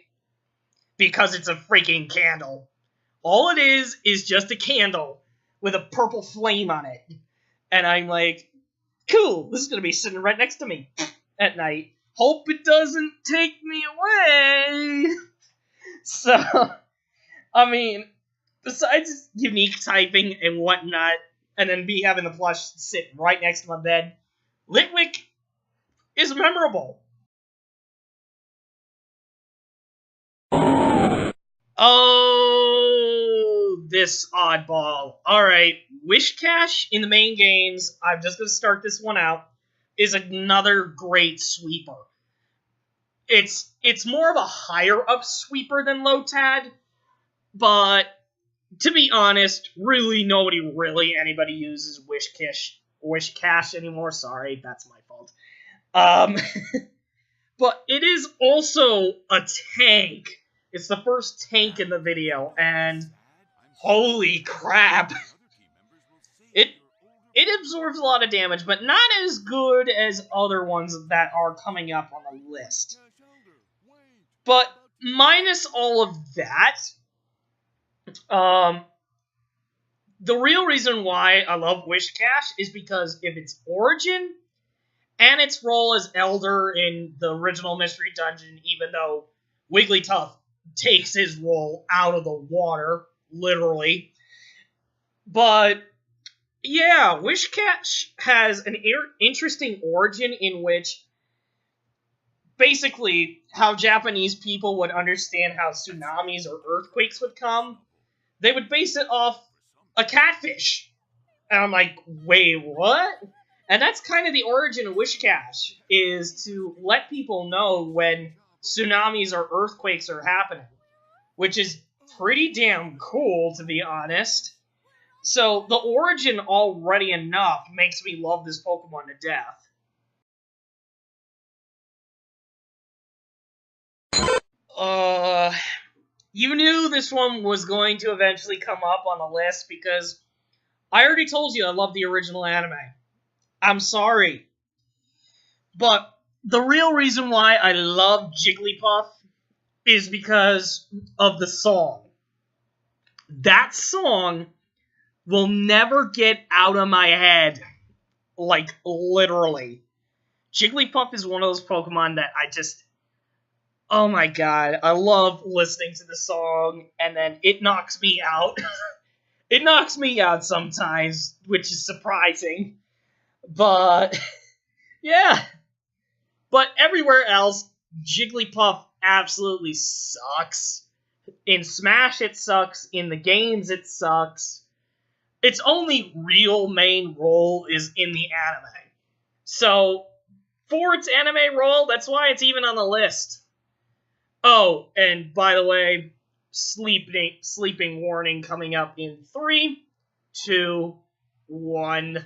C: Because it's a freaking candle. All it is just a candle with a purple flame on it. And I'm like, cool, this is going to be sitting right next to me at night. Hope it doesn't take me away. So, I mean, besides unique typing and whatnot, and then me having the plush sit right next to my bed, Litwick is memorable. Oh, this oddball. Alright, Wish Cash in the main games, I'm just going to start this one out, is another great sweeper. It's more of a higher up sweeper than Lotad, but to be honest, really anybody uses Wish Cash anymore. Sorry, that's my fault. But it is also a tank. It's the first tank in the video, and holy crap. It absorbs a lot of damage, but not as good as other ones that are coming up on the list. But minus all of that, the real reason why I love Wish Cash is because of its origin and its role as Elder in the original Mystery Dungeon, even though Wigglytuff takes his role out of the water, literally. But yeah, Wish Cash has an interesting origin in which basically how Japanese people would understand how tsunamis or earthquakes would come. They would base it off a catfish. And I'm like, wait, what? And that's kind of the origin of Wish Cash, is to let people know when tsunamis or earthquakes are happening. Which is pretty damn cool, to be honest. So, the origin already enough makes me love this Pokemon to death. You knew this one was going to eventually come up on the list because I already told you I love the original anime. I'm sorry. But the real reason why I love Jigglypuff is because of the song. That song will never get out of my head. Like, literally. Jigglypuff is one of those Pokemon that I just... Oh my god, I love listening to the song, and then it knocks me out. It knocks me out sometimes, which is surprising. But, yeah. But everywhere else, Jigglypuff absolutely sucks. In Smash, it sucks. In the games, it sucks. Its only real main role is in the anime. So, for its anime role, that's why it's even on the list. Oh, and by the way, sleeping warning coming up in 3, 2, 1.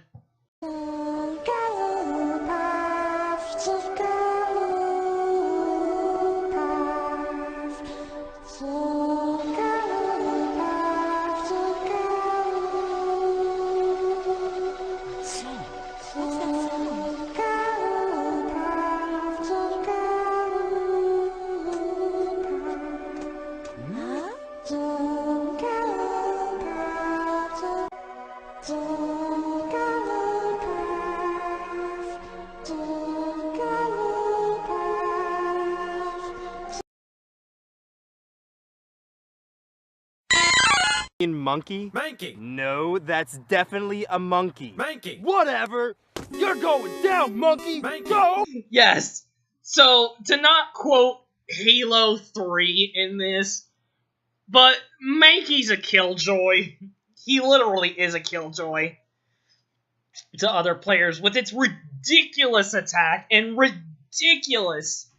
F: Monkey?
G: Mankey!
F: No, that's definitely a monkey.
G: Mankey!
F: Whatever! You're going down, monkey!
G: Mankey!
F: Go!
C: Yes. So, to not quote Halo 3 in this, but Mankey's a killjoy. He literally is a killjoy to other players with its ridiculous attack and ridiculous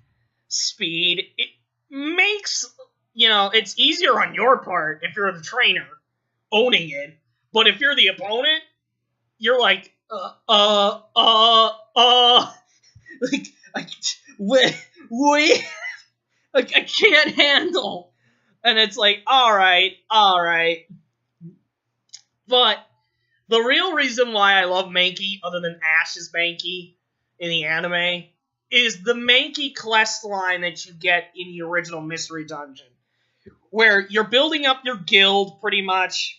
C: speed. It makes, it's easier on your part if you're the trainer owning it, but if you're the opponent, you're like, like, wait, like, I can't handle, and it's like, alright, but the real reason why I love Mankey, other than Ash's Mankey in the anime, is the Mankey quest line that you get in the original Mystery Dungeon, where you're building up your guild, pretty much,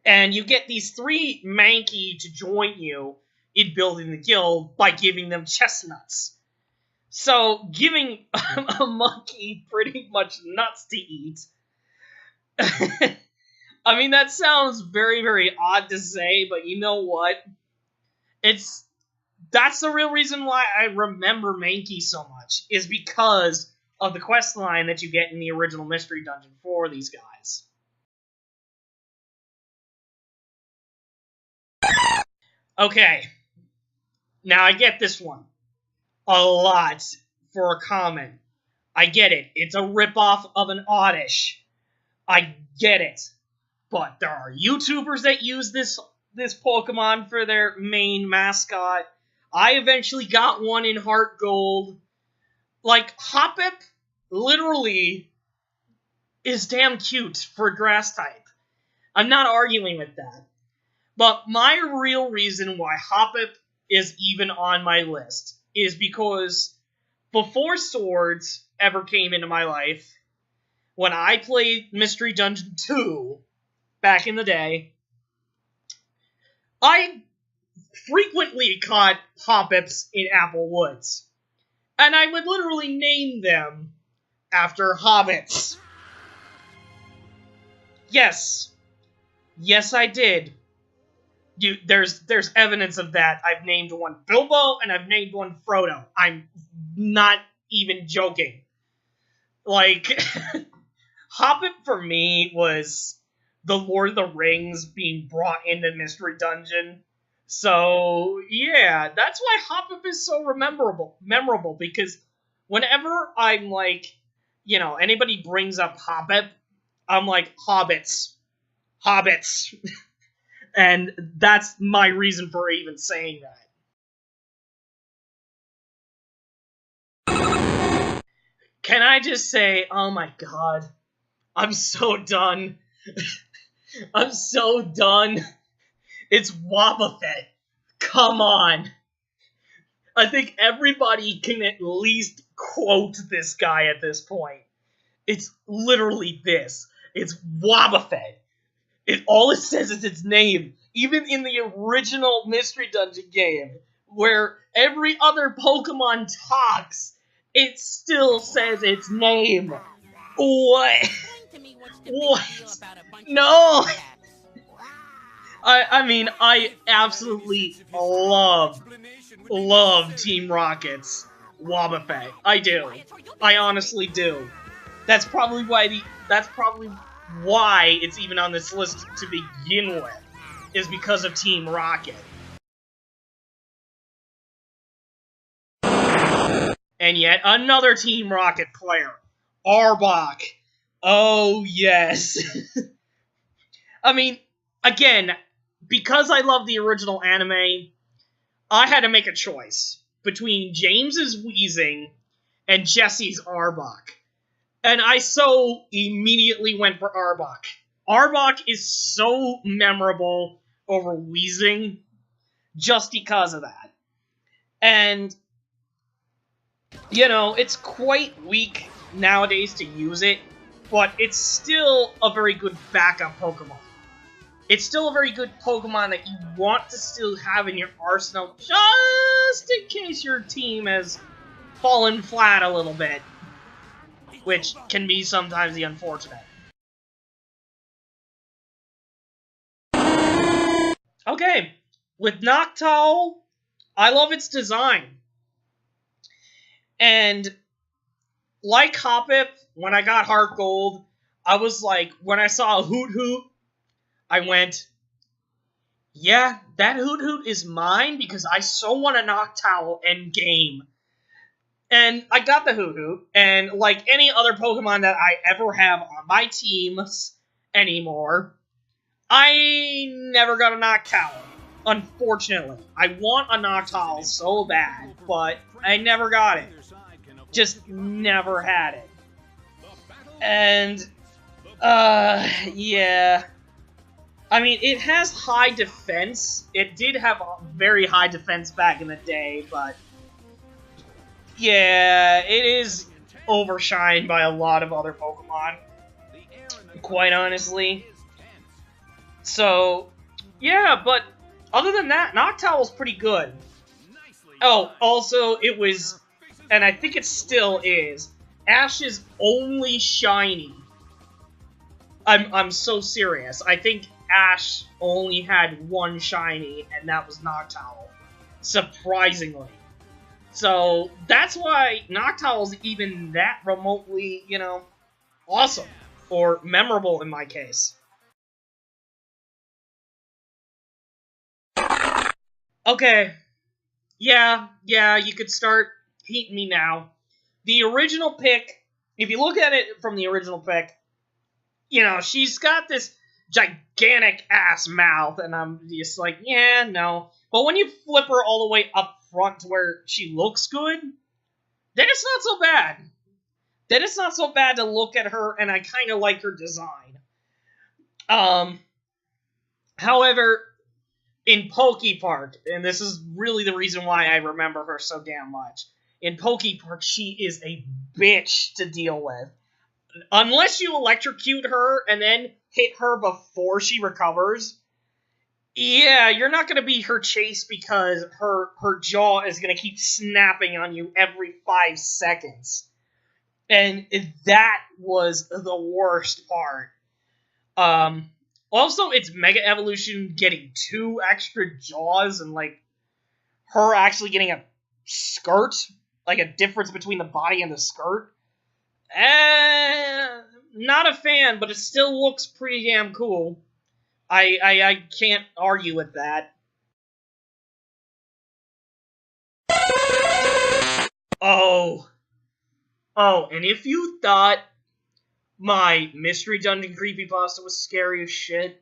C: and you get these 3 Mankey to join you in building the guild by giving them chestnuts. So, giving a monkey pretty much nuts to eat. I mean, that sounds very, very odd to say, but you know what? That's the real reason why I remember Mankey so much, is because of the quest line that you get in the original Mystery Dungeon for these guys. Okay. Now I get this one a lot for a comment. I get it. It's a ripoff of an Oddish. I get it. But there are YouTubers that use this Pokemon for their main mascot. I eventually got one in Heart Gold. Like, Hoppip literally is damn cute for a grass type. I'm not arguing with that. But my real reason why Hoppip is even on my list is because before Swords ever came into my life, when I played Mystery Dungeon 2 back in the day, I frequently caught Hoppips in Apple Woods. And I would literally name them after hobbits. Yes. Yes, I did. There's evidence of that. I've named one Bilbo, and I've named one Frodo. I'm not even joking. Like, Hobbit for me was the Lord of the Rings being brought into Mystery Dungeon. So, yeah, that's why Hoppip is so memorable, because whenever I'm like, anybody brings up Hoppip, I'm like, hobbits. And that's my reason for even saying that. Can I just say, oh my god, I'm so done. I'm so done. It's Wobbuffet. Come on. I think everybody can at least quote this guy at this point. It's literally this. It's Wobbuffet. All it says is its name. Even in the original Mystery Dungeon game, where every other Pokemon talks, it still says its name. What? What? No! I mean, I absolutely love Team Rocket's Wobbuffet. I do. I honestly do. That's probably why it's even on this list to begin with, is because of Team Rocket. And yet another Team Rocket player, Arbok. Oh yes. I mean, again, because I love the original anime, I had to make a choice between James's Wheezing and Jesse's Arbok. And I so immediately went for Arbok. Arbok is so memorable over Wheezing just because of that. And, you know, it's quite weak nowadays to use it, but it's still a very good backup Pokemon. It's still a very good Pokemon that you want to still have in your arsenal just in case your team has fallen flat a little bit, which can be sometimes the unfortunate. Okay, with Noctowl, I love its design. And like Hoppip, when I got Heart Gold, I was like, when I saw a Hoot Hoot, I went, yeah, that Hoot Hoot is mine because I so want a Noctowl endgame. And I got the Hoot Hoot, and like any other Pokemon that I ever have on my teams anymore, I never got a Noctowl. Unfortunately. I want a Noctowl so bad, but I never got it. Just never had it. And, yeah. I mean, it has high defense. It did have a very high defense back in the day, but yeah, it is overshined by a lot of other Pokemon, quite honestly. So, yeah, but other than that, Noctowl's pretty good. Oh, also, it was, and I think it still is, Ash's only shiny. I'm so serious. I think Ash only had one shiny, and that was Noctowl. Surprisingly. So, that's why Noctowl's even that remotely, you know, awesome. Or memorable in my case. Okay. Yeah, you could start hating me now. The original pick, if you look at it from the original pick, you know, she's got this gigantic ass mouth, and I'm just like, yeah, no. But when you flip her all the way up front to where she looks good, then it's not so bad. Then it's not so bad to look at her, and I kind of like her design. However, in Pokepark, and this is really the reason why I remember her so damn much, in Pokepark, she is a bitch to deal with. Unless you electrocute her and then hit her before she recovers, yeah, you're not going to beat her chase because her jaw is going to keep snapping on you every 5 seconds. And that was the worst part. Also, it's Mega Evolution getting 2 extra jaws and, like, her actually getting a skirt, like a difference between the body and the skirt. Not a fan, but it still looks pretty damn cool. I can't argue with that. Oh, and if you thought my Mystery Dungeon creepypasta was scary as shit,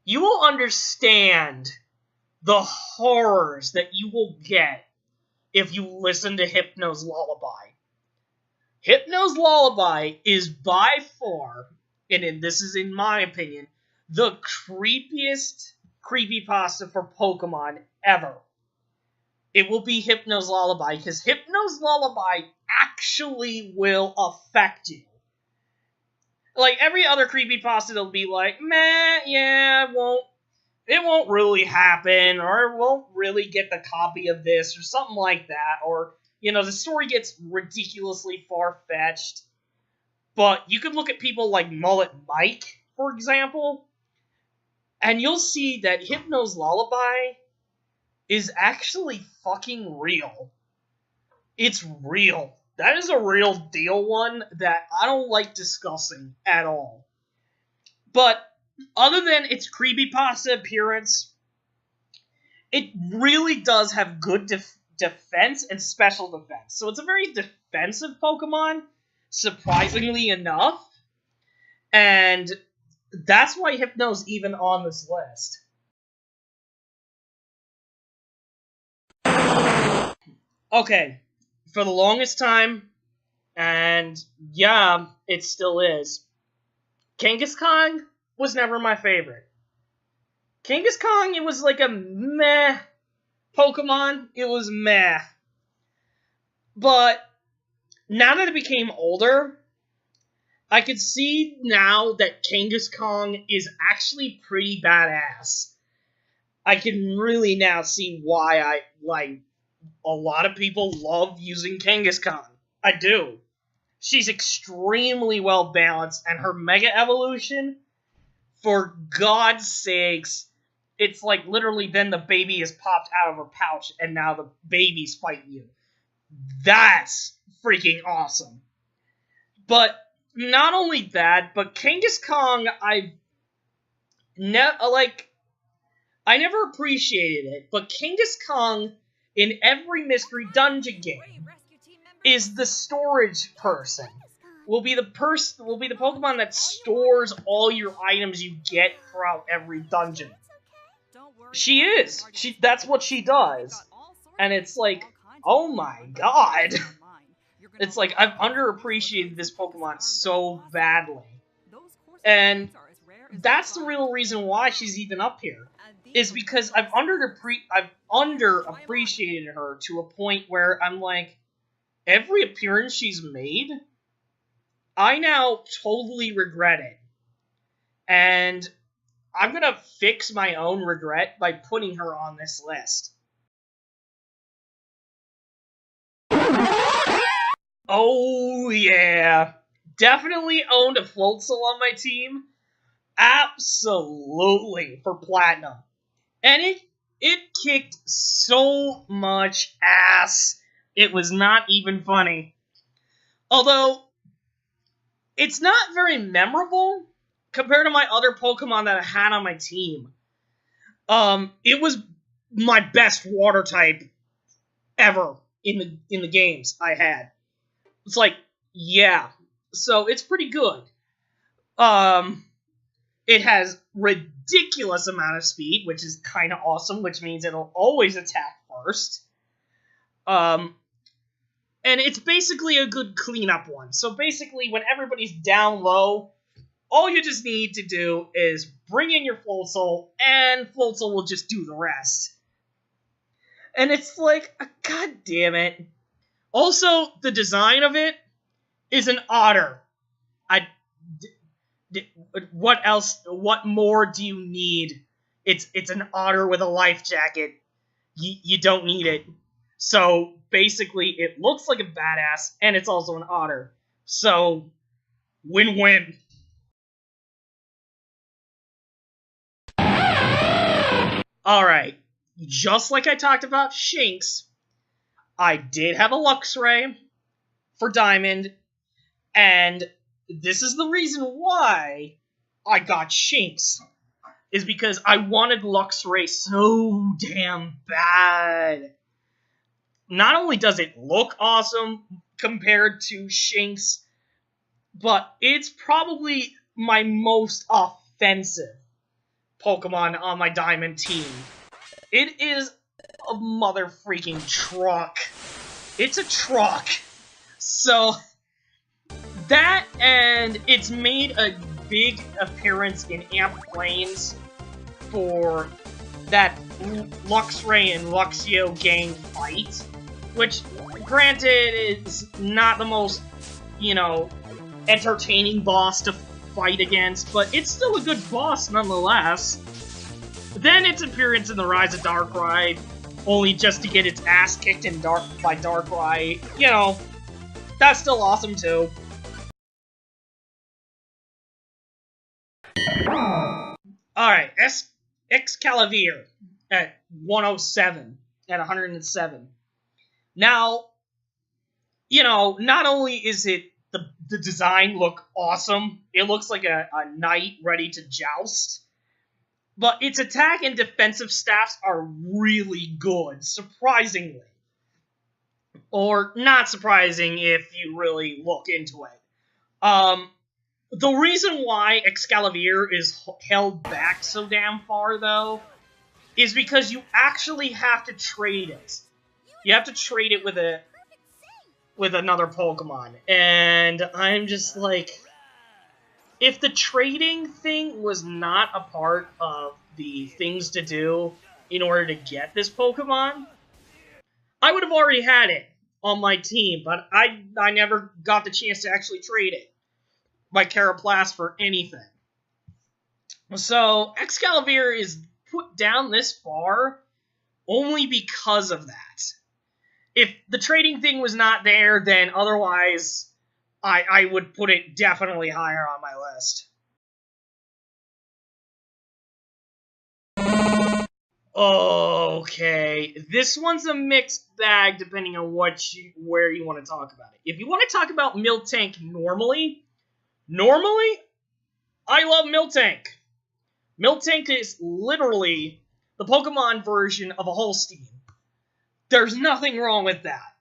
C: you will understand the horrors that you will get if you listen to Hypno's Lullaby. Hypno's Lullaby is by far, and this is in my opinion, the creepiest creepypasta for Pokemon ever. It will be Hypno's Lullaby, because Hypno's Lullaby actually will affect you. like, every other creepypasta, they'll be like, meh, yeah, it won't really happen, or it won't really get the copy of this, or something like that, or, you know, the story gets ridiculously far-fetched. But you could look at people like Mullet Mike, for example, and you'll see that Hypno's Lullaby is actually fucking real. It's real. That is a real deal one that I don't like discussing at all. But other than its creepypasta appearance, it really does have good defense and special defense. So it's a very defensive Pokemon, surprisingly enough. And that's why Hypno's even on this list. Okay, for the longest time, and yeah, it still is, Kangaskhan was never my favorite. Kangaskhan, it was like a meh Pokemon. It was meh. But now that it became older, I can see now that Kangaskhan is actually pretty badass. I can really now see why a lot of people love using Kangaskhan. I do. She's extremely well balanced, and her Mega Evolution, for God's sakes, it's like literally then the baby is popped out of her pouch, and now the baby's fighting you. That's freaking awesome. But not only that, but Kangaskhan, I never appreciated it, but Kangaskhan in every mystery dungeon game is the storage person. Will be the Pokemon that stores all your items you get throughout every dungeon. She is. That's what she does. And it's like, oh my god. It's like, I've underappreciated this Pokemon so badly. And that's the real reason why she's even up here. Is because I've underappreciated her to a point where I'm like, every appearance she's made, I now totally regret it. And I'm gonna fix my own regret by putting her on this list. Oh yeah, definitely owned a Floatzel on my team. Absolutely, for Platinum. And it kicked so much ass, it was not even funny. Although, it's not very memorable compared to my other Pokemon that I had on my team. It was my best water type ever in the games I had. It's like, yeah. So it's pretty good. It has ridiculous amount of speed, which is kind of awesome, which means it'll always attack first. And it's basically a good cleanup one. So basically, when everybody's down low, all you just need to do is bring in your Floatzel, and Floatzel will just do the rest. And it's like, god damn it. Also, the design of it is an otter. What else? What more do you need? It's an otter with a life jacket. You don't need it. So basically, it looks like a badass, and it's also an otter. So win-win. All right, just like I talked about Shinx, I did have a Luxray for Diamond, and this is the reason why I got Shinx, is because I wanted Luxray so damn bad. Not only does it look awesome compared to Shinx, but it's probably my most offensive Pokemon on my Diamond team. It is a mother freaking truck. It's a truck. So that, and it's made a big appearance in Amp Plains for that Luxray and Luxio gang fight, which, granted, is not the most, entertaining boss to fight against, but it's still a good boss nonetheless. Then its appearance in the Rise of Darkrai, only just to get its ass kicked by Darkrai, you know, that's still awesome too. Alright, Excalibur at 107, at 107. Now, you know, not only is it the design look awesome, it looks like a knight ready to joust, but its attack and defensive stats are really good, surprisingly. Or not surprising if you really look into it. The reason why Excalibur is held back so damn far, though, is because you actually have to trade it. You have to trade it with another Pokemon. And I'm just like, if the trading thing was not a part of the things to do in order to get this Pokemon, I would have already had it on my team, but I never got the chance to actually trade it. My Caraplast for anything. So, Excalibur is put down this far only because of that. If the trading thing was not there, then otherwise, I would put it definitely higher on my list. Okay, this one's a mixed bag depending on where you want to talk about it. If you want to talk about Miltank normally, I love Miltank. Miltank is literally the Pokemon version of a Holstein. There's nothing wrong with that.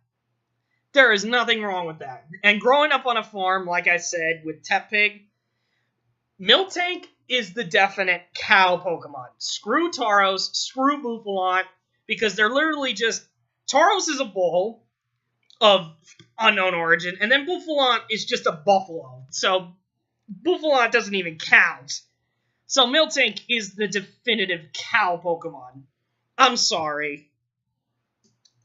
C: There is nothing wrong with that. And growing up on a farm, like I said, with Tepig, Miltank is the definite cow Pokemon. Screw Tauros, screw Bouffalant, because they're literally just... Tauros is a bull of unknown origin, and then Bouffalant is just a buffalo. So, Bouffalant doesn't even count. So, Miltank is the definitive cow Pokemon. I'm sorry.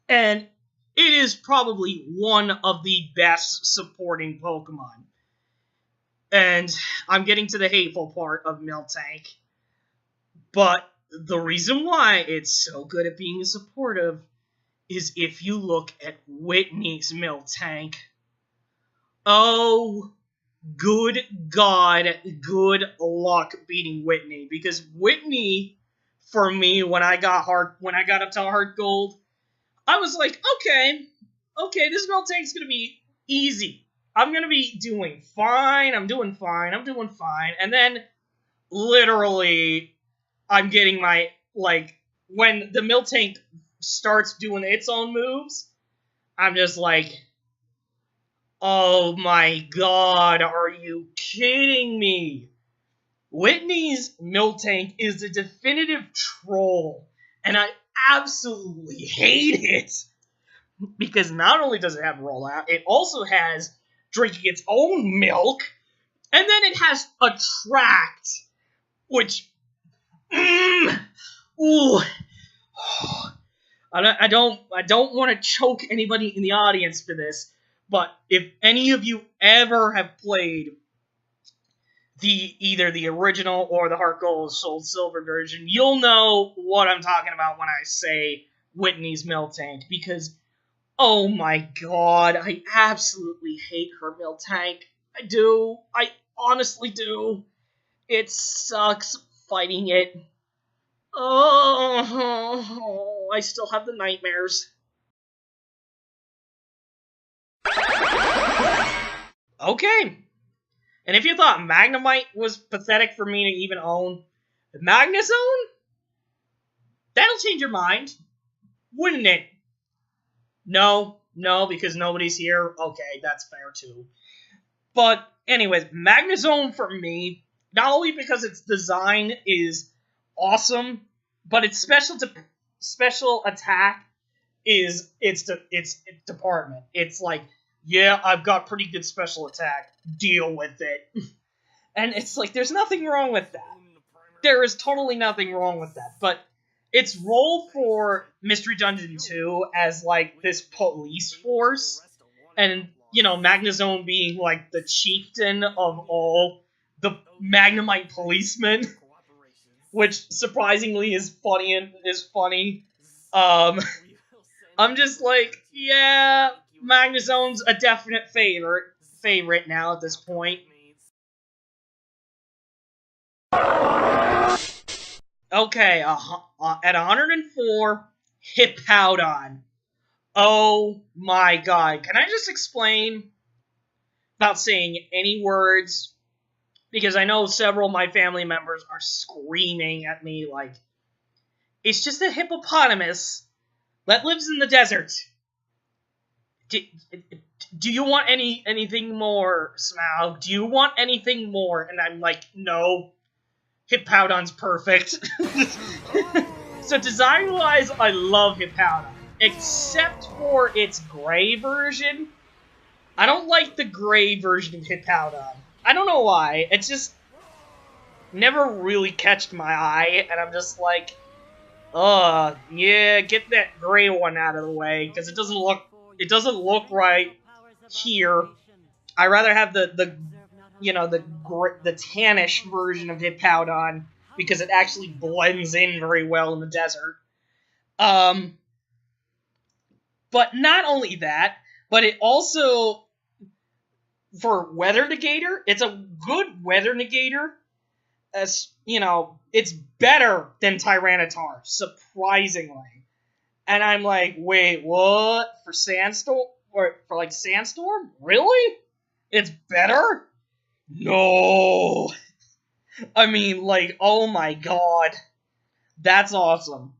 C: And it is probably one of the best supporting Pokemon. And I'm getting to the hateful part of Miltank. But the reason why it's so good at being supportive is if you look at Whitney's Miltank. Oh, good God, good luck beating Whitney. Because Whitney, for me, when I got up to Heart Gold, I was like, okay, this Miltank's gonna be easy. I'm gonna be doing fine, I'm doing fine. And then, literally, I'm getting my, like, when the Miltank starts doing its own moves, I'm just like, oh my God, are you kidding me? Whitney's Miltank is the definitive troll, and I absolutely hate it. Because not only does it have rollout, it also has drinking its own milk, and then it has attract, which, ooh, I don't want to choke anybody in the audience for this, but if any of you ever have played either the original or the Heart Gold Soul Silver version, you'll know what I'm talking about when I say Whitney's Miltank, because oh my God, I absolutely hate her Miltank. I do. I honestly do. It sucks fighting it. Oh, I still have the nightmares. Okay. And if you thought Magnemite was pathetic for me to even own, Magnezone? That'll change your mind, wouldn't it? No, because nobody's here. Okay, that's fair too. But anyways, Magnezone for me, not only because its design is awesome, but its special attack is its department. It's like, yeah, I've got pretty good special attack. Deal with it. And it's like, there's nothing wrong with that. There is totally nothing wrong with that. But its role for Mystery Dungeon 2 as, like, this police force, and, you know, Magnezone being, like, the chieftain of all the Magnemite policeman, which surprisingly is funny. I'm just like, yeah, Magnezone's a definite favorite now at this point. Okay, at 104, Hippowdon. Oh my god. Can I just explain, without saying any words, because I know several of my family members are screaming at me like, it's just a hippopotamus that lives in the desert. Do you want anything more, Smaug? Do you want anything more? And I'm like, no. Hippowdon's perfect. So design-wise, I love Hippowdon. Except for its gray version. I don't like the gray version of Hippowdon. I don't know why. It's just never really catched my eye, and I'm just like, yeah, get that gray one out of the way, because it doesn't look right here. I rather have the tannish version of Hippowdon, because it actually blends in very well in the desert. But not only that, but it also, for weather negator, it's a good weather negator. As you know, it's better than Tyranitar, surprisingly. And I'm like, wait, what? For Sandstorm? Or for like Sandstorm? Really? It's better? No. I mean, like, oh my god. That's awesome.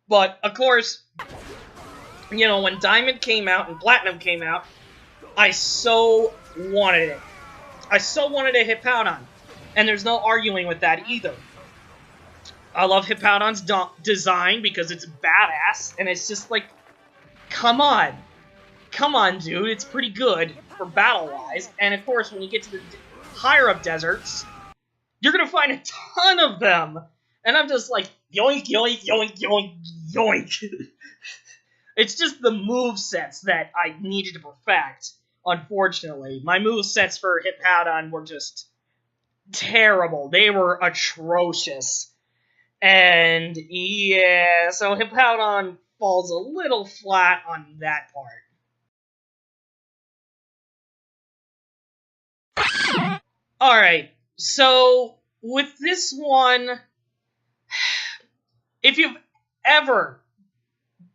C: But, of course, you know, when Diamond came out and Platinum came out, I so wanted it. I so wanted a Hippowdon. And there's no arguing with that either. I love Hippowdon's design because it's badass, and it's just like, come on. Come on, dude, it's pretty good for battle-wise. And of course, when you get to the higher-up deserts, you're gonna find a ton of them. And I'm just like, yoink, yoink, yoink, yoink, yoink. It's just the movesets that I needed to perfect, unfortunately. My movesets for Hippowdon were just terrible. They were atrocious. And yeah, so Hippowdon falls a little flat on that part. Alright, so with this one, if you've ever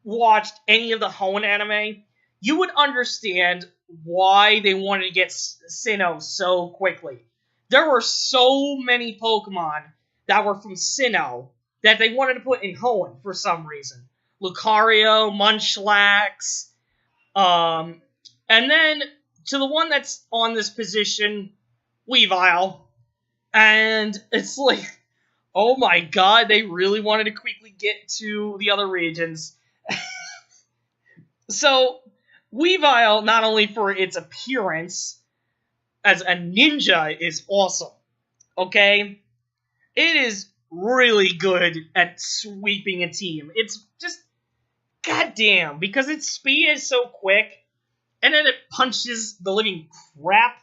C: watched any of the Hoenn anime, you would understand why they wanted to get Sinnoh so quickly. There were so many Pokemon that were from Sinnoh that they wanted to put in Hoenn for some reason. Lucario, Munchlax, and then to the one that's on this position, Weavile. And it's like, oh my god, they really wanted to quickly get to the other regions. So, Weavile, not only for its appearance as a ninja, is awesome. Okay? It is really good at sweeping a team. It's just, goddamn, because its speed is so quick, and then it punches the living crap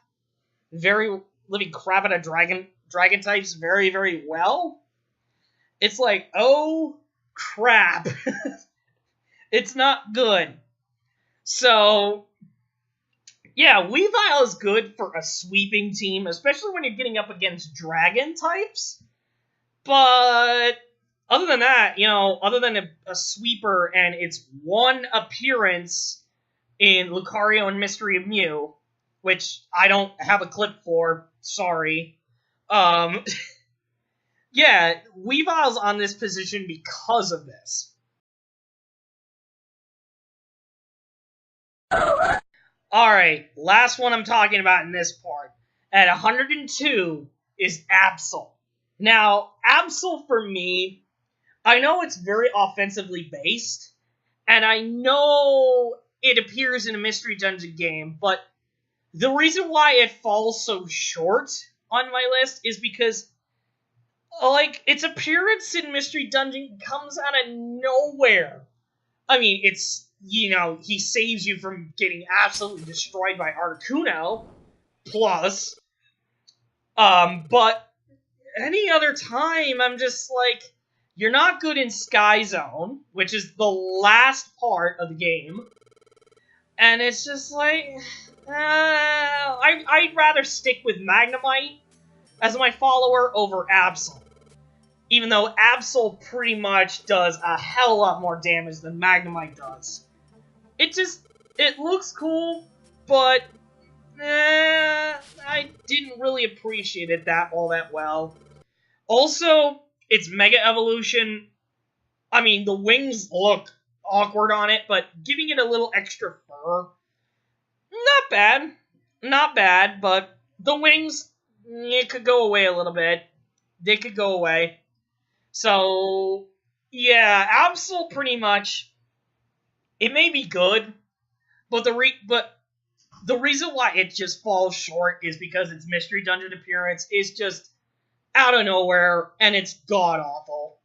C: out of dragon types very, very well. It's like, oh crap. It's not good. So, yeah, Weavile is good for a sweeping team, especially when you're getting up against dragon types. But other than that, you know, other than a sweeper and its one appearance in Lucario and Mystery of Mew, which I don't have a clip for, sorry. Yeah, Weavile's on this position because of this. Alright, last one I'm talking about in this part. At 102 is Absol. Now, Absol for me, I know it's very offensively based, and I know it appears in a Mystery Dungeon game, but the reason why it falls so short on my list is because, like, its appearance in Mystery Dungeon comes out of nowhere. I mean, it's, you know, he saves you from getting absolutely destroyed by Articuno, plus, But any other time, I'm just like, you're not good in Sky Zone, which is the last part of the game. And it's just like, I'd rather stick with Magnemite as my follower over Absol. Even though Absol pretty much does a hell of a lot more damage than Magnemite does. It looks cool, but I didn't really appreciate it all that well. Also, its Mega Evolution, I mean, the wings look awkward on it, but giving it a little extra fur, not bad. Not bad, but the wings, it could go away a little bit. They could go away. So, yeah, Absol pretty much, it may be good, but the reason why it just falls short is because its Mystery Dungeon appearance is just out of nowhere, and it's god-awful.